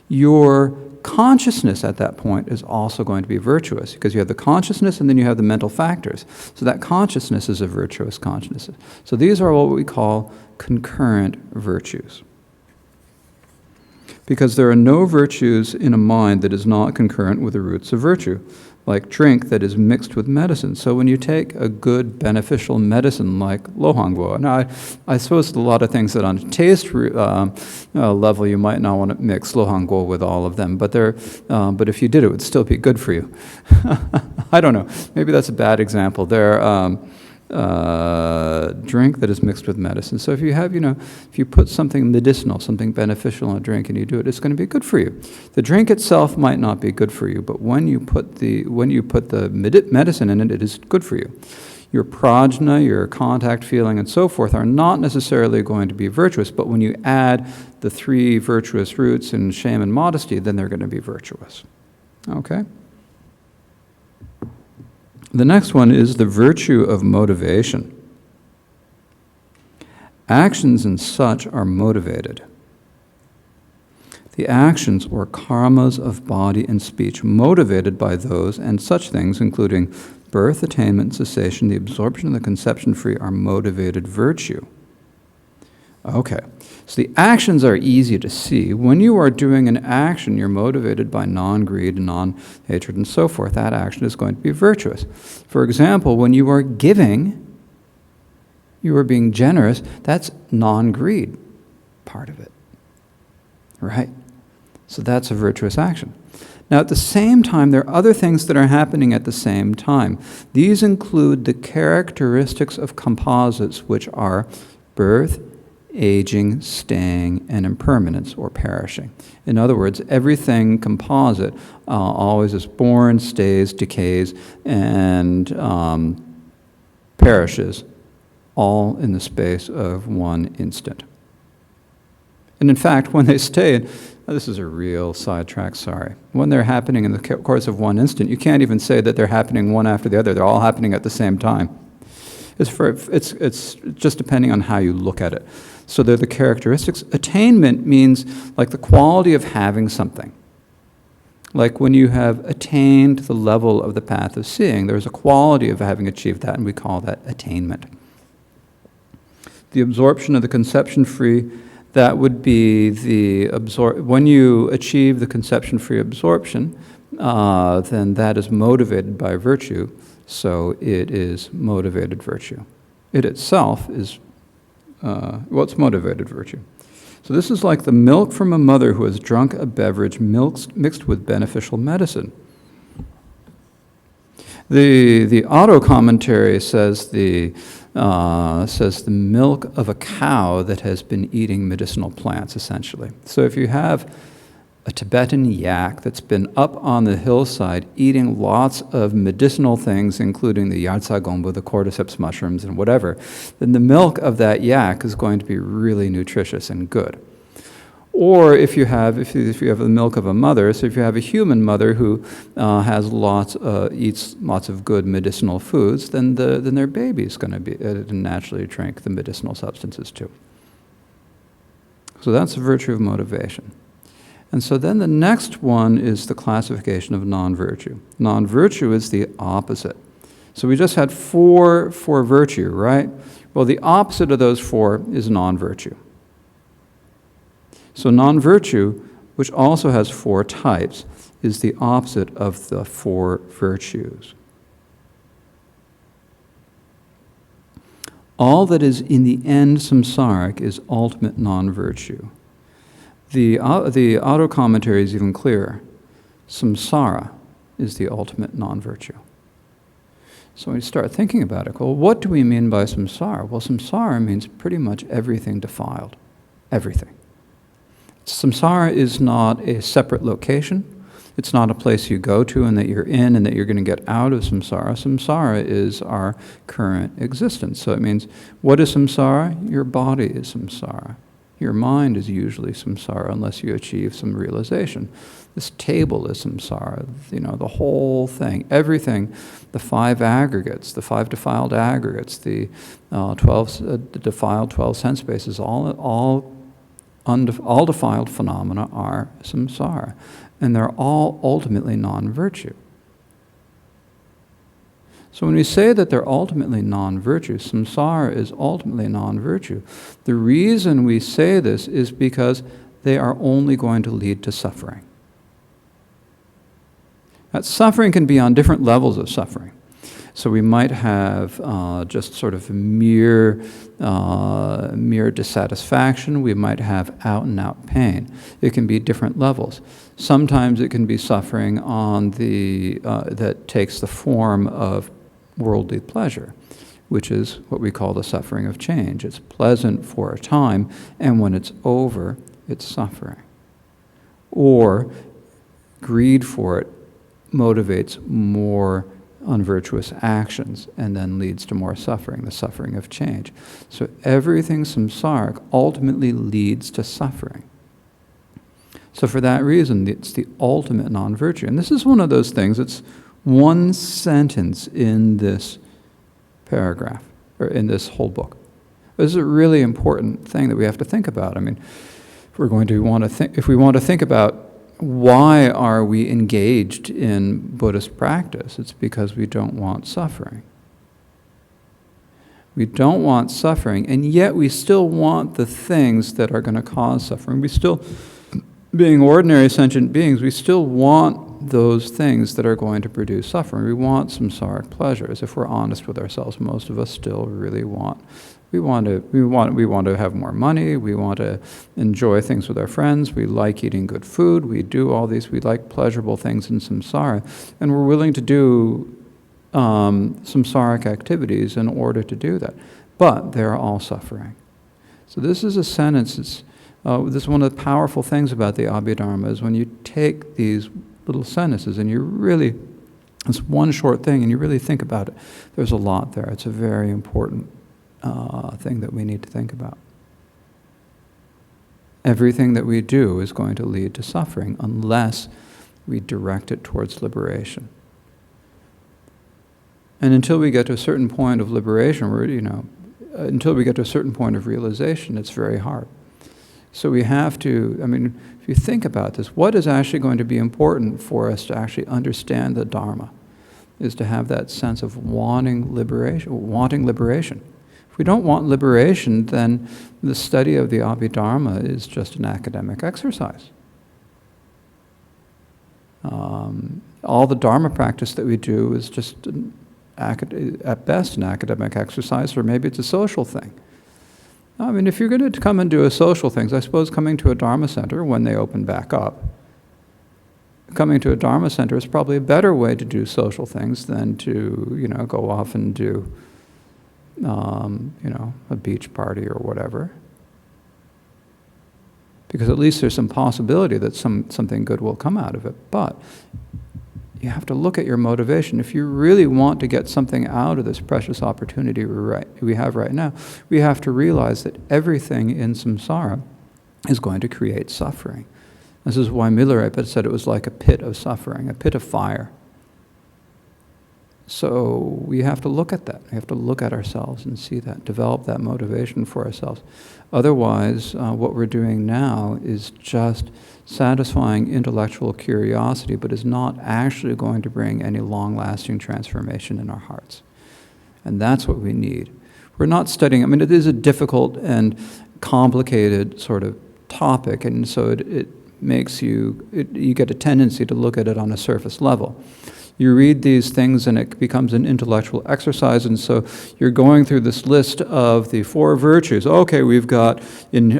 Your consciousness at that point is also going to be virtuous, because you have the consciousness and then you have the mental factors. So that consciousness is a virtuous consciousness. So these are what we call concurrent virtues. Because there are no virtues in a mind that is not concurrent with the roots of virtue, like drink that is mixed with medicine. So when you take a good beneficial medicine like lohangguo, now I suppose a lot of things that on a taste level you might not want to mix lohangguo with all of them, but if you did, it would still be good for you. I don't know. Maybe that's a bad example. Drink that is mixed with medicine. So if you have, if you put something medicinal, something beneficial in a drink and you do it, it's going to be good for you. The drink itself might not be good for you, but when you put the medicine in it, it is good for you. Your prajna, your contact feeling, and so forth are not necessarily going to be virtuous, but when you add the 3 virtuous roots in shame and modesty, then they're going to be virtuous. Okay? The next one is the virtue of motivation. Actions and such are motivated. The actions or karmas of body and speech motivated by those and such things, including birth, attainment, cessation, the absorption and the conception free, are motivated virtue. Okay, so the actions are easy to see. When you are doing an action, you're motivated by non-greed, non-hatred, and so forth. That action is going to be virtuous. For example, when you are giving, you are being generous, that's non-greed part of it, right? So that's a virtuous action. Now, at the same time, there are other things that are happening at the same time. These include the characteristics of composites, which are birth, aging, staying, and impermanence, or perishing. In other words, everything composite always is born, stays, decays, and perishes, all in the space of one instant. And in fact, when they stay, this is a real sidetrack, sorry. When they're happening in the course of one instant, you can't even say that they're happening one after the other. They're all happening at the same time. It's just depending on how you look at it. So they're the characteristics. Attainment means like the quality of having something. Like when you have attained the level of the path of seeing, there's a quality of having achieved that, and we call that attainment. The absorption of the conception-free, that would be when you achieve the conception-free absorption, then that is motivated by virtue, so it is motivated virtue. It itself is, it's motivated virtue. So this is like the milk from a mother who has drunk a beverage mixed with beneficial medicine. The auto commentary says the milk of a cow that has been eating medicinal plants, essentially. So if you have a Tibetan yak that's been up on the hillside eating lots of medicinal things, including the yartsa gombo, the cordyceps mushrooms, and whatever, then the milk of that yak is going to be really nutritious and good. Or if you have the milk of a mother, so if you have a human mother who eats lots of good medicinal foods, then their baby is going to be naturally drink the medicinal substances too. So that's the virtue of motivation. And so then the next one is the classification of non-virtue. Non-virtue is the opposite. So we just had four for virtue, right? Well, the opposite of those 4 is non-virtue. So non-virtue, which also has 4 types, is the opposite of the 4 virtues. All that is in the end samsaric is ultimate non-virtue. The auto commentary is even clearer. Samsara is the ultimate non-virtue. So when you start thinking about it, well, what do we mean by samsara? Well, samsara means pretty much everything defiled. Everything. Samsara is not a separate location. It's not a place you go to and that you're in and that you're going to get out of samsara. Samsara is our current existence. So it means, what is samsara? Your body is samsara. Your mind is usually samsara unless you achieve some realization. This table is samsara, the whole thing, everything, the 5 aggregates, the 5 defiled aggregates, the 12 defiled 12 sense bases, all defiled phenomena are samsara, and they're all ultimately non-virtue. So when we say that they're ultimately non-virtue, samsara is ultimately non-virtue, the reason we say this is because they are only going to lead to suffering. That suffering can be on different levels of suffering. So we might have just sort of mere dissatisfaction. We might have out-and-out pain. It can be different levels. Sometimes it can be suffering that takes the form of worldly pleasure, which is what we call the suffering of change. It's pleasant for a time, and when it's over, it's suffering. Or greed for it motivates more unvirtuous actions, and then leads to more suffering, the suffering of change. So everything samsaric ultimately leads to suffering. So for that reason, it's the ultimate non-virtue. And this is one of those things, it's one sentence in this paragraph, or in this whole book. This is a really important thing that we have to think about. I mean, if we want to think about why are we engaged in Buddhist practice, it's because we don't want suffering. We don't want suffering, and yet we still want the things that are going to cause suffering. We still, being ordinary sentient beings, we still want those things that are going to produce suffering. We want samsaric pleasures. If we're honest with ourselves, most of us still really want. We want to have more money. We want to enjoy things with our friends. We like eating good food. We do all these. We like pleasurable things in samsara, and we're willing to do samsaric activities in order to do that. But they're all suffering. So this is a sentence. This is one of the powerful things about the Abhidharma is when you take these little sentences and you really, it's one short thing, and you really think about it. There's a lot there. It's a very important thing that we need to think about. Everything that we do is going to lead to suffering unless we direct it towards liberation. And until we get to a certain point of liberation, until we get to a certain point of realization, it's very hard. So we have to, if you think about this, what is actually going to be important for us to actually understand the Dharma is to have that sense of wanting liberation. If we don't want liberation, then the study of the Abhidharma is just an academic exercise. All the Dharma practice that we do is just, at best, an academic exercise, or maybe it's a social thing. If you're going to come and do a social thing, I suppose coming to a Dharma center when they open back up, coming to a Dharma center is probably a better way to do social things than to, go off and do, a beach party or whatever. Because at least there's some possibility that something good will come out of it. But you have to look at your motivation. If you really want to get something out of this precious opportunity we have right now, we have to realize that everything in samsara is going to create suffering. This is why Milarepa said it was like a pit of suffering, a pit of fire. So we have to look at that. We have to look at ourselves and see that, develop that motivation for ourselves. Otherwise, what we're doing now is just satisfying intellectual curiosity, but is not actually going to bring any long-lasting transformation in our hearts. And that's what we need. We're not studying, it is a difficult and complicated sort of topic, and so it makes you get a tendency to look at it on a surface level. You read these things and it becomes an intellectual exercise, and so you're going through this list of the four virtues. Okay, we've got an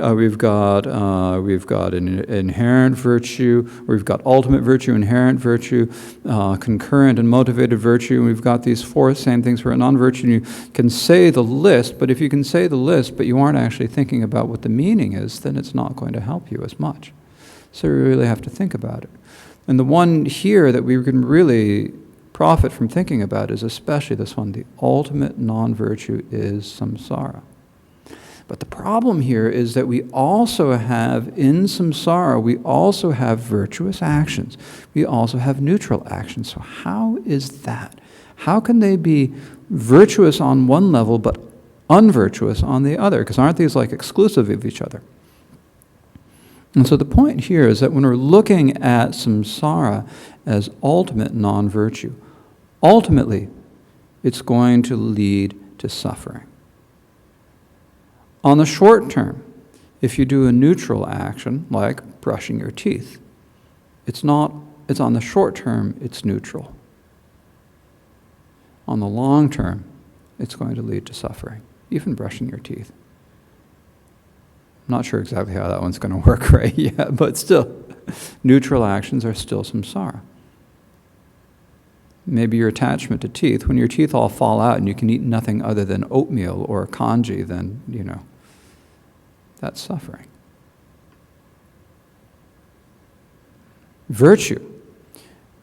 inherent virtue, we've got ultimate virtue, inherent virtue, concurrent and motivated virtue, and we've got these four same things for a non-virtue. And you can say the list, but if you can say the list, but you aren't actually thinking about what the meaning is, then it's not going to help you as much. So you really have to think about it. And the one here that we can really profit from thinking about is especially this one. The ultimate non-virtue is samsara. But the problem here is that we also have, in samsara, we also have virtuous actions. We also have neutral actions. So how is that? How can they be virtuous on one level but unvirtuous on the other? Because aren't these like exclusive of each other? And so the point here is that when we're looking at samsara as ultimate non-virtue, ultimately it's going to lead to suffering. On the short term, if you do a neutral action like brushing your teeth, it's on the short term, it's neutral. On the long term, it's going to lead to suffering, even brushing your teeth. I'm not sure exactly how that one's going to work right yet, but still, neutral actions are still samsara. Maybe your attachment to teeth, when your teeth all fall out and you can eat nothing other than oatmeal or kanji, then, that's suffering.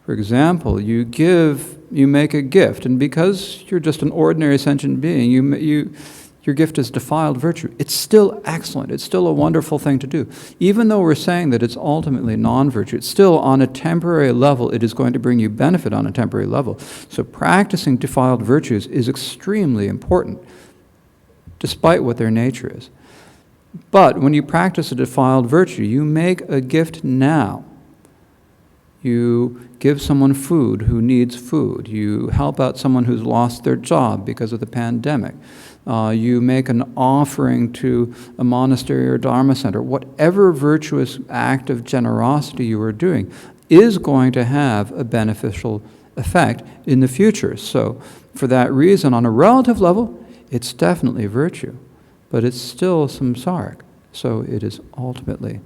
For example, you make a gift, and because you're just an ordinary sentient being, your gift is defiled virtue. It's still excellent. It's still a wonderful thing to do. Even though we're saying that it's ultimately non-virtue, it's still on a temporary level, it is going to bring you benefit on a temporary level. So practicing defiled virtues is extremely important, despite what their nature is. But when you practice a defiled virtue, you make a gift now. You give someone food who needs food. You help out someone who's lost their job because of the pandemic. You make an offering to a monastery or dharma center. Whatever virtuous act of generosity you are doing is going to have a beneficial effect in the future. So for that reason, on a relative level, it's definitely virtue, but it's still samsaric. So it is ultimately.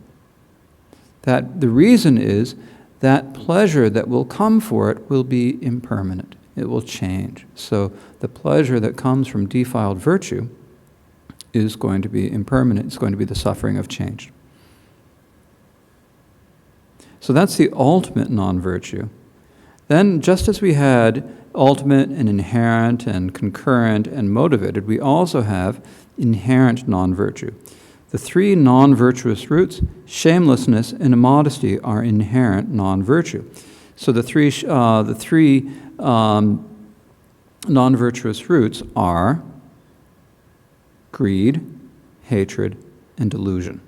That the reason is that pleasure that will come for it will be impermanent. It will change. So the pleasure that comes from defiled virtue is going to be impermanent. It's going to be the suffering of change. So that's the ultimate non-virtue. Then, just as we had ultimate and inherent and concurrent and motivated, we also have inherent non-virtue. The three non-virtuous roots, shamelessness and immodesty, are inherent non-virtue. So the three non-virtuous roots are greed, hatred, and delusion.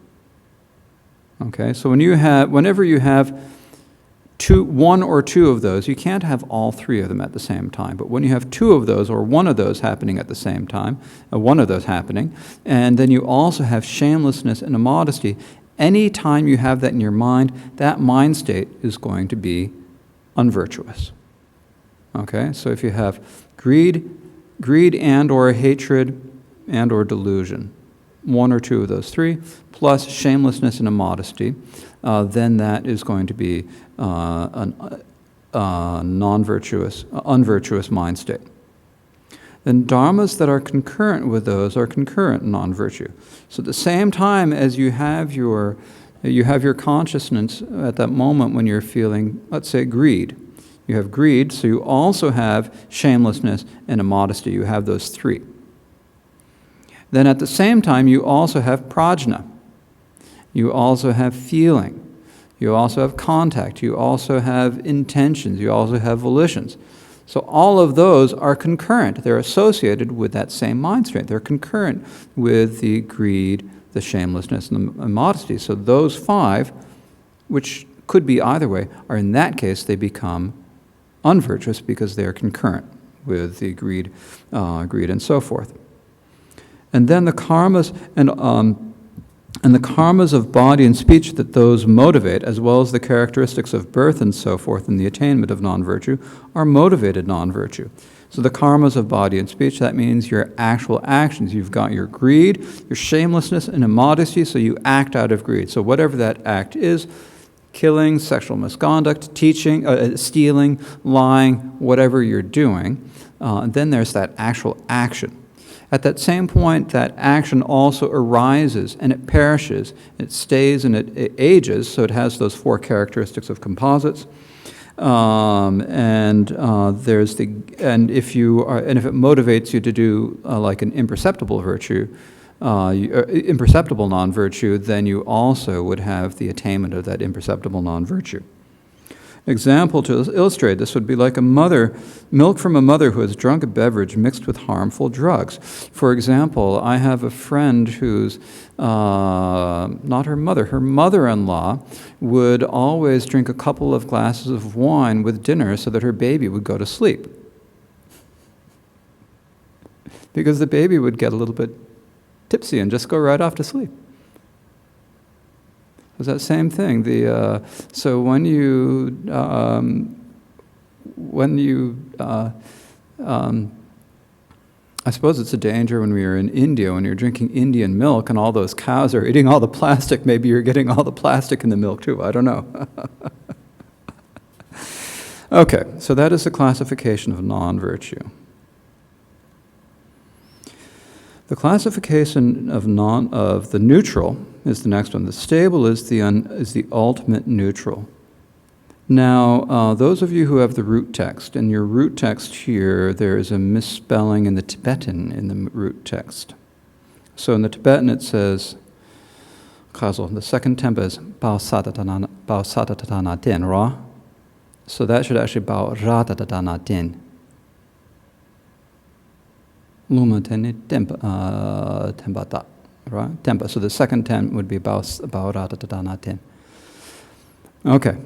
Okay, so whenever you have one or two of those, you can't have all three of them at the same time. But when you have two of those, or one of those happening at the same time, one of those happening, and then you also have shamelessness and immodesty, any time you have that in your mind, that mind state is going to be unvirtuous. Okay, so if you have greed and or hatred and or delusion, one or two of those three, plus shamelessness and immodesty, then that is going to be unvirtuous mind state. Then dharmas that are concurrent with those are concurrent non-virtue. So at the same time as you have your consciousness at that moment when you're feeling, let's say, greed. You have greed, so you also have shamelessness and immodesty. You have those three. Then at the same time, you also have prajna. You also have feeling. You also have contact. You also have intentions. You also have volitions. So all of those are concurrent. They're associated with that same mind state. They're concurrent with the greed, the shamelessness, and the immodesty. So those five, which could be either way, are in that case, they become unvirtuous because they are concurrent with the greed and so forth. And then the karmas and the karmas of body and speech that those motivate, as well as the characteristics of birth and so forth in the attainment of non-virtue, are motivated non-virtue. So the karmas of body and speech, that means your actual actions. You've got your greed, your shamelessness, and immodesty, so you act out of greed. So whatever that act is, killing, sexual misconduct, teaching, stealing, lying, whatever you're doing, then there's that actual action. At that same point, that action also arises and it perishes, it stays and it ages, so it has those four characteristics of composites. And if it motivates you to do like an imperceptible virtue, imperceptible non-virtue, then you also would have the attainment of that imperceptible non-virtue. An example to illustrate this would be like milk from a mother who has drunk a beverage mixed with harmful drugs. For example, I have a friend who's not her mother-in-law would always drink a couple of glasses of wine with dinner so that her baby would go to sleep. Because the baby would get a little bit tipsy and just go right off to sleep. It's that same thing. So when you I suppose it's a danger when we are in India, when you're drinking Indian milk and all those cows are eating all the plastic, maybe you're getting all the plastic in the milk too. I don't know. Okay, so that is the classification of non-virtue. The classification of the neutral is the next one. The stable is the ultimate neutral. Now, those of you who have the root text, in your root text here, there is a misspelling in the Tibetan in the root text. So in the Tibetan it says, Causal, the second tempa is Bao Satatatana Din, Ra. So that should actually Bao Ratatatana Din. Luma Teni Tempa Ta, right? Tempa. So the second tem would be Bao Ratatatana Din. Okay.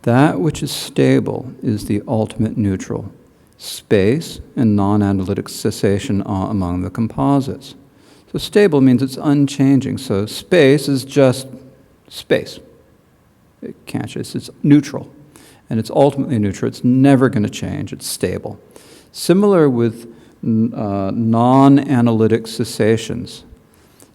That which is stable is the ultimate neutral. Space and non-analytic cessation are among the composites. So stable means it's unchanging. So space is just space. It can't change. It's neutral. And it's ultimately neutral. It's never going to change. It's stable. Similar with non-analytic cessations.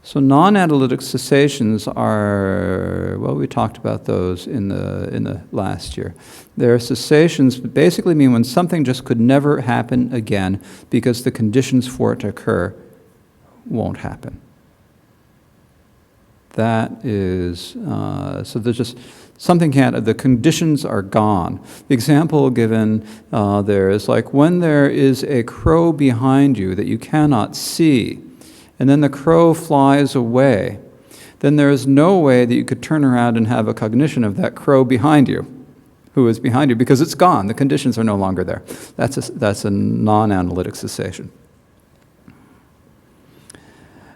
So non-analytic cessations are, well, we talked about those in the last year. There are cessations that basically mean when something just could never happen again because the conditions for it to occur won't happen. That is, so there's just, something can't, the conditions are gone. The example given there is like when there is a crow behind you that you cannot see, and then the crow flies away, then there is no way that you could turn around and have a cognition of that crow behind you, who is behind you, because it's gone. The conditions are no longer there. That's a non-analytic cessation.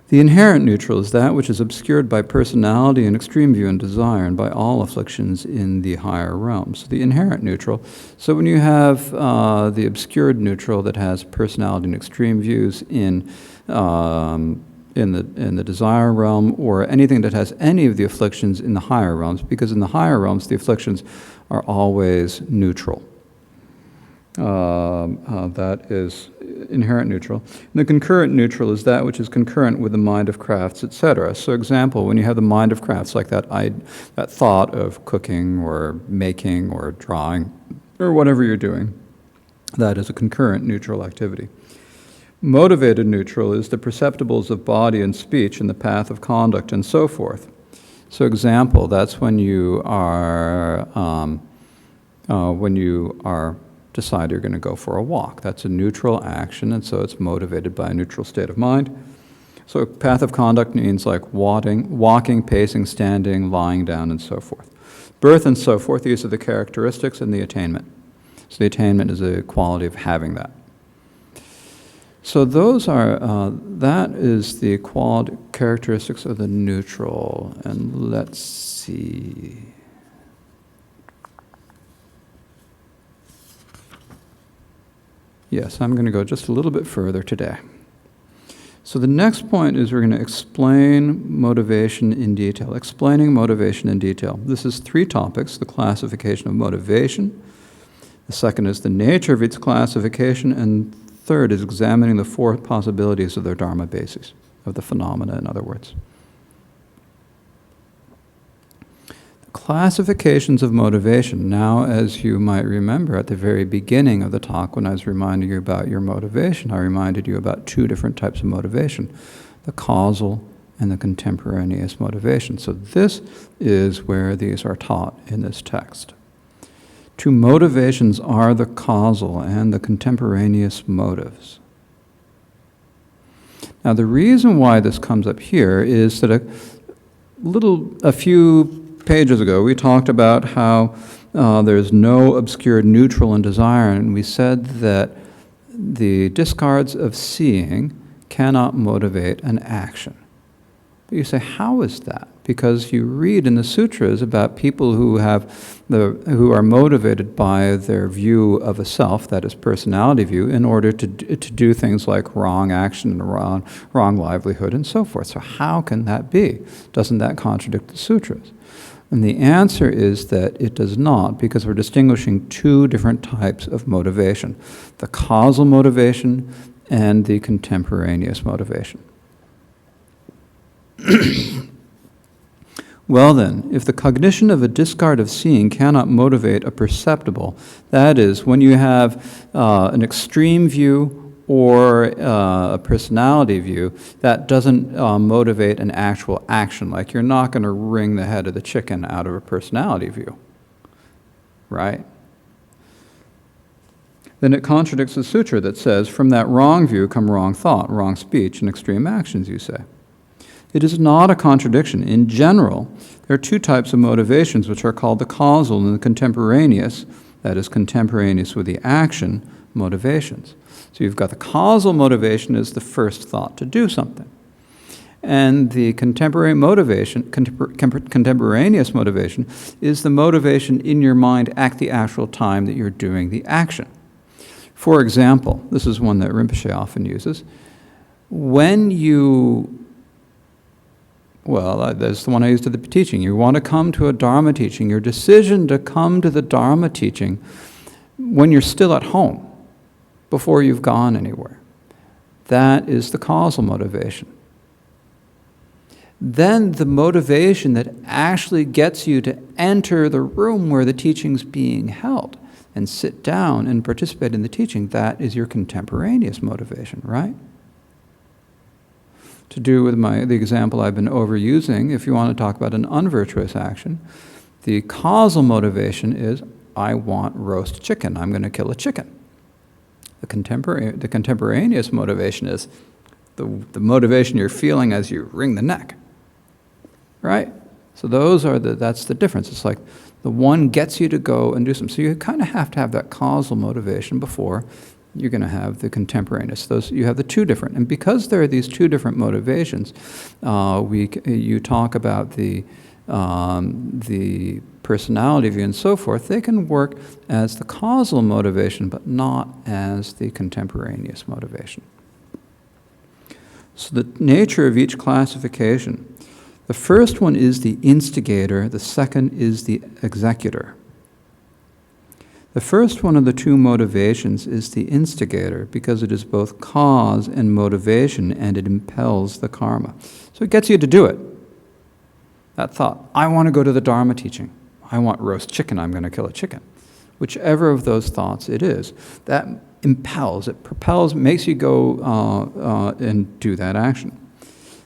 The inherent neutral is that which is obscured by personality and extreme view and desire, and by all afflictions in the higher realms. So the inherent neutral. So when you have the obscured neutral that has personality and extreme views in the desire realm, or anything that has any of the afflictions in the higher realms, because in the higher realms the afflictions are always neutral. That is inherent neutral. And the concurrent neutral is that which is concurrent with the mind of crafts, etc. So example, when you have the mind of crafts, like that thought of cooking or making or drawing or whatever you're doing, that is a concurrent neutral activity. Motivated neutral is the perceptibles of body and speech and the path of conduct and so forth. So example, that's when you are decide you're going to go for a walk. That's a neutral action, and so it's motivated by a neutral state of mind. So path of conduct means like walking, pacing, standing, lying down, and so forth. Birth and so forth, these are the characteristics and the attainment. So the attainment is a quality of having that. So those are, that is the quality, characteristics of the neutral. And let's see. Yes, I'm going to go just a little bit further today. So the next point is we're going to explain motivation in detail. Explaining motivation in detail. This is 3 topics: the classification of motivation. The second is the nature of its classification. And third is examining the 4 possibilities of their Dharma bases, of the phenomena, in other words. Classifications of motivation. Now, as you might remember at the very beginning of the talk, when I was reminding you about your motivation, I reminded you about 2 different types of motivation: the causal and the contemporaneous motivation. So this is where these are taught in this text. 2 motivations are the causal and the contemporaneous motives. Now, the reason why this comes up here is that a few pages ago, we talked about how there's no obscured neutral in desire, and we said that the discards of seeing cannot motivate an action. But you say, how is that? Because you read in the sutras about people who are motivated by their view of a self, that is personality view, in order to do things like wrong action and wrong livelihood and so forth. So how can that be? Doesn't that contradict the sutras? And the answer is that it does not, because we're distinguishing 2 different types of motivation: the causal motivation and the contemporaneous motivation. Well then, if the cognition of a discard of seeing cannot motivate a perceptible, that is, when you have an extreme view or a personality view that doesn't motivate an actual action. Like you're not going to wring the head of the chicken out of a personality view, right? Then it contradicts the sutra that says, from that wrong view come wrong thought, wrong speech, and extreme actions, you say. It is not a contradiction. In general, there are two types of motivations, which are called the causal and the contemporaneous, that is, contemporaneous with the action, motivations. So you've got the causal motivation as the first thought to do something. And the contemporaneous motivation is the motivation in your mind at the actual time that you're doing the action. For example, this is one that Rinpoche often uses. When you, well, that's the one I used at the teaching. You want to come to a Dharma teaching. Your decision to come to the Dharma teaching when you're still at home, before you've gone anywhere. That is the causal motivation. Then the motivation that actually gets you to enter the room where the teaching's being held and sit down and participate in the teaching, that is your contemporaneous motivation, right? To do with the example I've been overusing, if you want to talk about an unvirtuous action, the causal motivation is, I want roast chicken. I'm going to kill a chicken. The contemporaneous motivation is the motivation you're feeling as you wring the neck, right? So that's the difference. It's like the one gets you to go and do something. So you kind of have to have that causal motivation before you're going to have the contemporaneous. You have the two different. And because there are these two different motivations, you talk about the personality view and so forth, they can work as the causal motivation, but not as the contemporaneous motivation. So the nature of each classification, the first one is the instigator, the second is the executor. The first one of the two motivations is the instigator because it is both cause and motivation and it impels the karma. So it gets you to do it. That thought, I want to go to the Dharma teaching. I want roast chicken, I'm going to kill a chicken. Whichever of those thoughts it is, that impels, it propels, makes you go and do that action.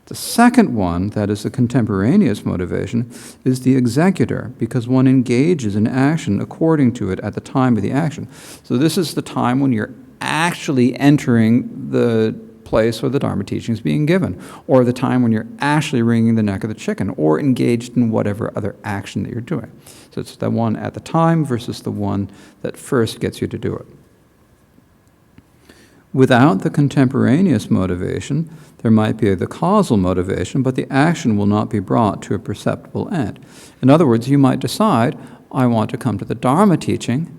The second one, that is the contemporaneous motivation, is the executor, because one engages in action according to it at the time of the action. So this is the time when you're actually entering the place where the Dharma teaching is being given, or the time when you're actually wringing the neck of the chicken, or engaged in whatever other action that you're doing. So it's the one at the time versus the one that first gets you to do it. Without the contemporaneous motivation, there might be the causal motivation, but the action will not be brought to a perceptible end. In other words, you might decide, I want to come to the Dharma teaching,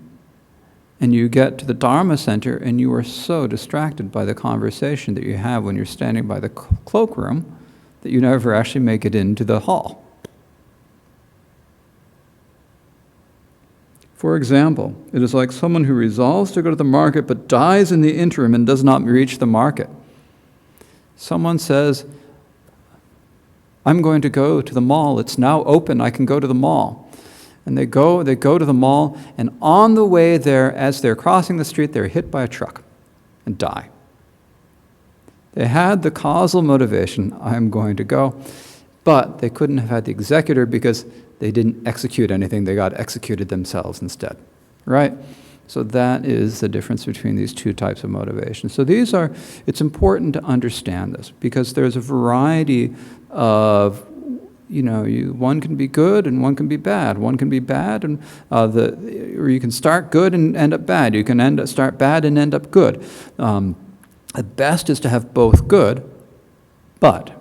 and you get to the Dharma center and you are so distracted by the conversation that you have when you're standing by the cloakroom that you never actually make it into the hall. For example, it is like someone who resolves to go to the market but dies in the interim and does not reach the market. Someone says, I'm going to go to the mall, it's now open, I can go to the mall. And they go to the mall, and on the way there, as they're crossing the street, they're hit by a truck and die. They had the causal motivation, I'm going to go, but they couldn't have had the executor because they didn't execute anything, they got executed themselves instead, right? So that is the difference between these two types of motivation. So it's important to understand this because there's a variety of, one can be good and one can be bad. One can be bad and or you can start good and end up bad. You can start bad and end up good. The best is to have both good, but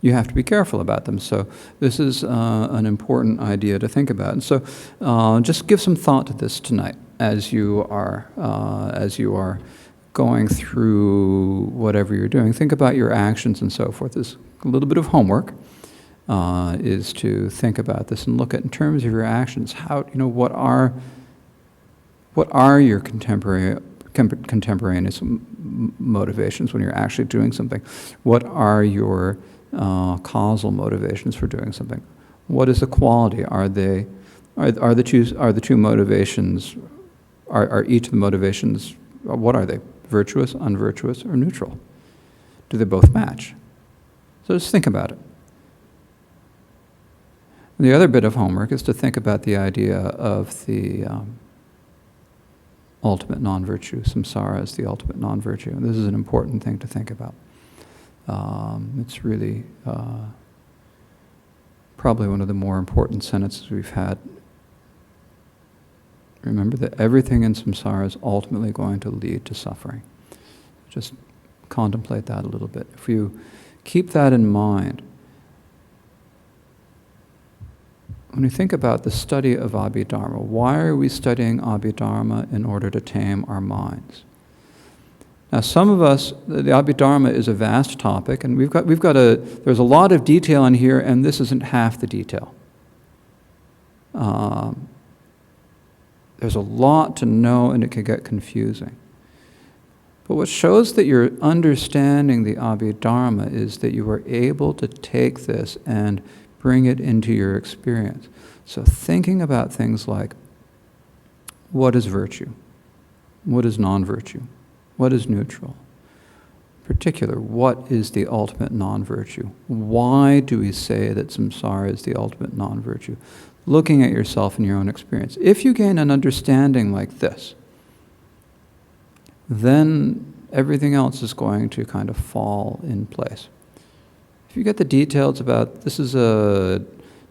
you have to be careful about them. So this is an important idea to think about. And so just give some thought to this tonight as you are going through whatever you're doing. Think about your actions and so forth. There's a little bit of homework. Is to think about this and look at in terms of your actions. What are your contemporaneous motivations when you're actually doing something? What are your causal motivations for doing something? What is the quality? Are the two motivations? Are each of the motivations? What are they? virtuous, unvirtuous, or neutral? Do they both match? So just think about it. And the other bit of homework is to think about the idea of the ultimate non-virtue. Samsara is the ultimate non-virtue. And this is an important thing to think about. It's really probably one of the more important sentences we've had. Remember that everything in samsara is ultimately going to lead to suffering. Just contemplate that a little bit. If you keep that in mind, when we think about the study of Abhidharma, why are we studying Abhidharma? In order to tame our minds. Now, some of us, the Abhidharma is a vast topic, and there's a lot of detail in here, and this isn't half the detail. There's a lot to know, and it can get confusing. But what shows that you're understanding the Abhidharma is that you are able to take this and bring it into your experience. So thinking about things like, what is virtue? What is non-virtue? What is neutral? In particular, what is the ultimate non-virtue? Why do we say that samsara is the ultimate non-virtue? Looking at yourself in your own experience. If you gain an understanding like this, then everything else is going to kind of fall in place. If you get the details about this is a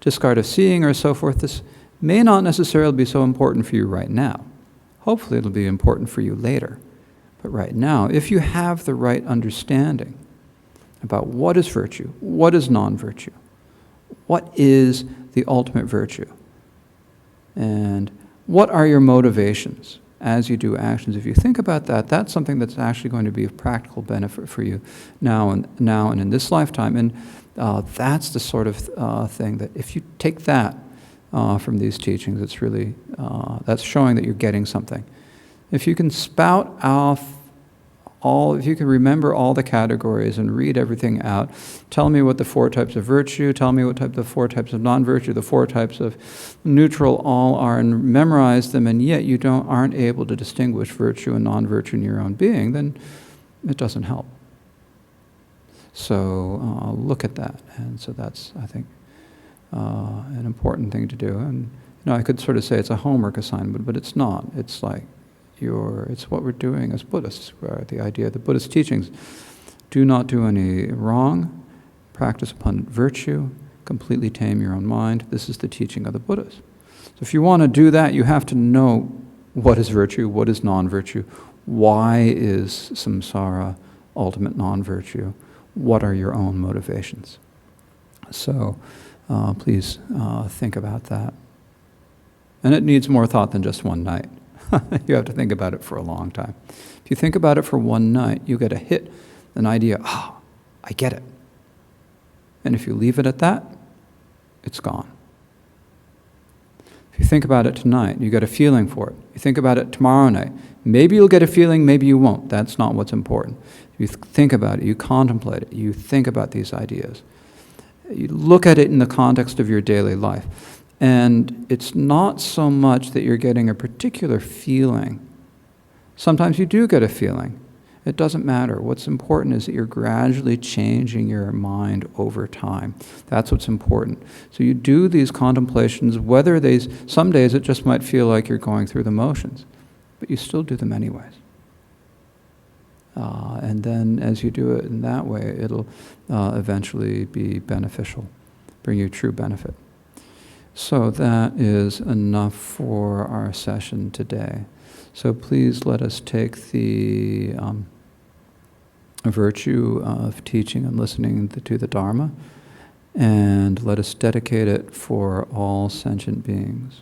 discard of seeing or so forth, this may not necessarily be so important for you right now. Hopefully it'll be important for you later. But right now, if you have the right understanding about what is virtue, what is non-virtue, what is the ultimate virtue, and what are your motivations as you do actions, if you think about that, that's something that's actually going to be of practical benefit for you now and in this lifetime. And that's the sort of thing that if you take that from these teachings, it's really, that's showing that you're getting something. If you can spout off if you can remember all the categories and read everything out, tell me what the 4 types of virtue, tell me what the 4 types of non-virtue, the 4 types of neutral all are, and memorize them, and yet you aren't able to distinguish virtue and non-virtue in your own being, then it doesn't help. So look at that. And so that's, I think, an important thing to do. And I could sort of say it's a homework assignment, but it's not. It's like, it's what we're doing as Buddhists, where the idea of the Buddhist teachings, do not do any wrong, practice abundant virtue, completely tame your own mind. This is the teaching of the Buddhas. So if you want to do that, you have to know what is virtue, what is non-virtue, why is samsara ultimate non-virtue, what are your own motivations. So please think about that. And it needs more thought than just one night. You have to think about it for a long time. If you think about it for one night, you get a hit, an idea, I get it. And if you leave it at that, it's gone. If you think about it tonight, you get a feeling for it. You think about it tomorrow night. Maybe you'll get a feeling, maybe you won't. That's not what's important. You think about it, you contemplate it, you think about these ideas. You look at it in the context of your daily life. And it's not so much that you're getting a particular feeling. Sometimes you do get a feeling. It doesn't matter. What's important is that you're gradually changing your mind over time. That's what's important. So you do these contemplations, some days it just might feel like you're going through the motions, but you still do them anyways. And then as you do it in that way, it'll eventually be beneficial, bring you true benefit. So that is enough for our session today. So please let us take the virtue of teaching and listening to the Dharma, and let us dedicate it for all sentient beings.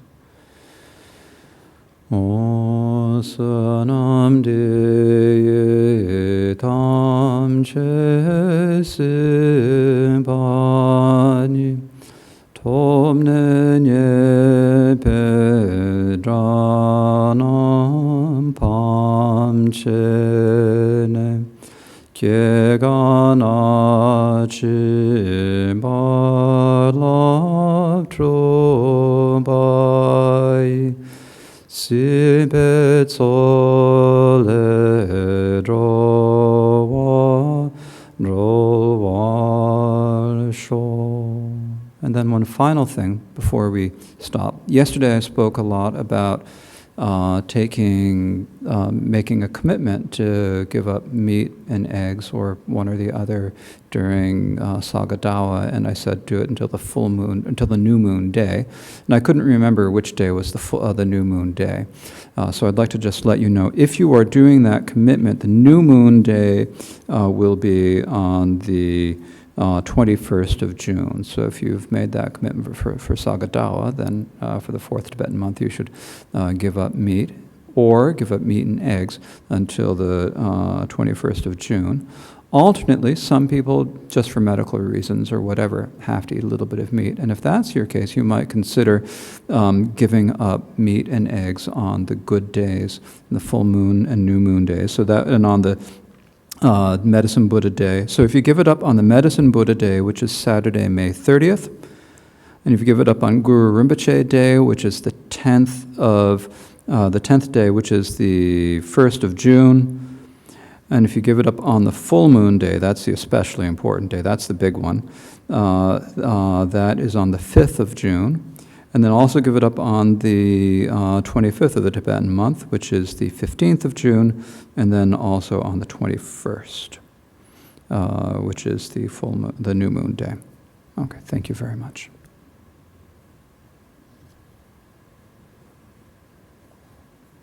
Osanam de tam che se bani Tomne nye pedranam pamchene Kegana chimbalab trobai Sibet sole final thing before we stop. Yesterday I spoke a lot about making a commitment to give up meat and eggs, or one or the other, during Sagadawa, and I said do it until the full moon, until the new moon day. And I couldn't remember which day was the new moon day. So I'd like to just let you know, if you are doing that commitment, the new moon day will be on the 21st of June. So if you've made that commitment for Sagadawa, then for the 4th Tibetan month you should give up meat, or give up meat and eggs until the 21st of June. Alternately, some people, just for medical reasons or whatever, have to eat a little bit of meat. And if that's your case, you might consider giving up meat and eggs on the good days, the full moon and new moon days. So that, and on the Medicine Buddha Day. So if you give it up on the Medicine Buddha Day, which is Saturday, May 30th, and if you give it up on Guru Rinpoche Day, which is the 10th day, which is the 1st of June, and if you give it up on the full moon day, that's the especially important day, that's the big one, that is on the 5th of June, and then also give it up on the 25th of the Tibetan month, which is the 15th of June, and then also on the 21st, which is the new moon day. Okay, thank you very much.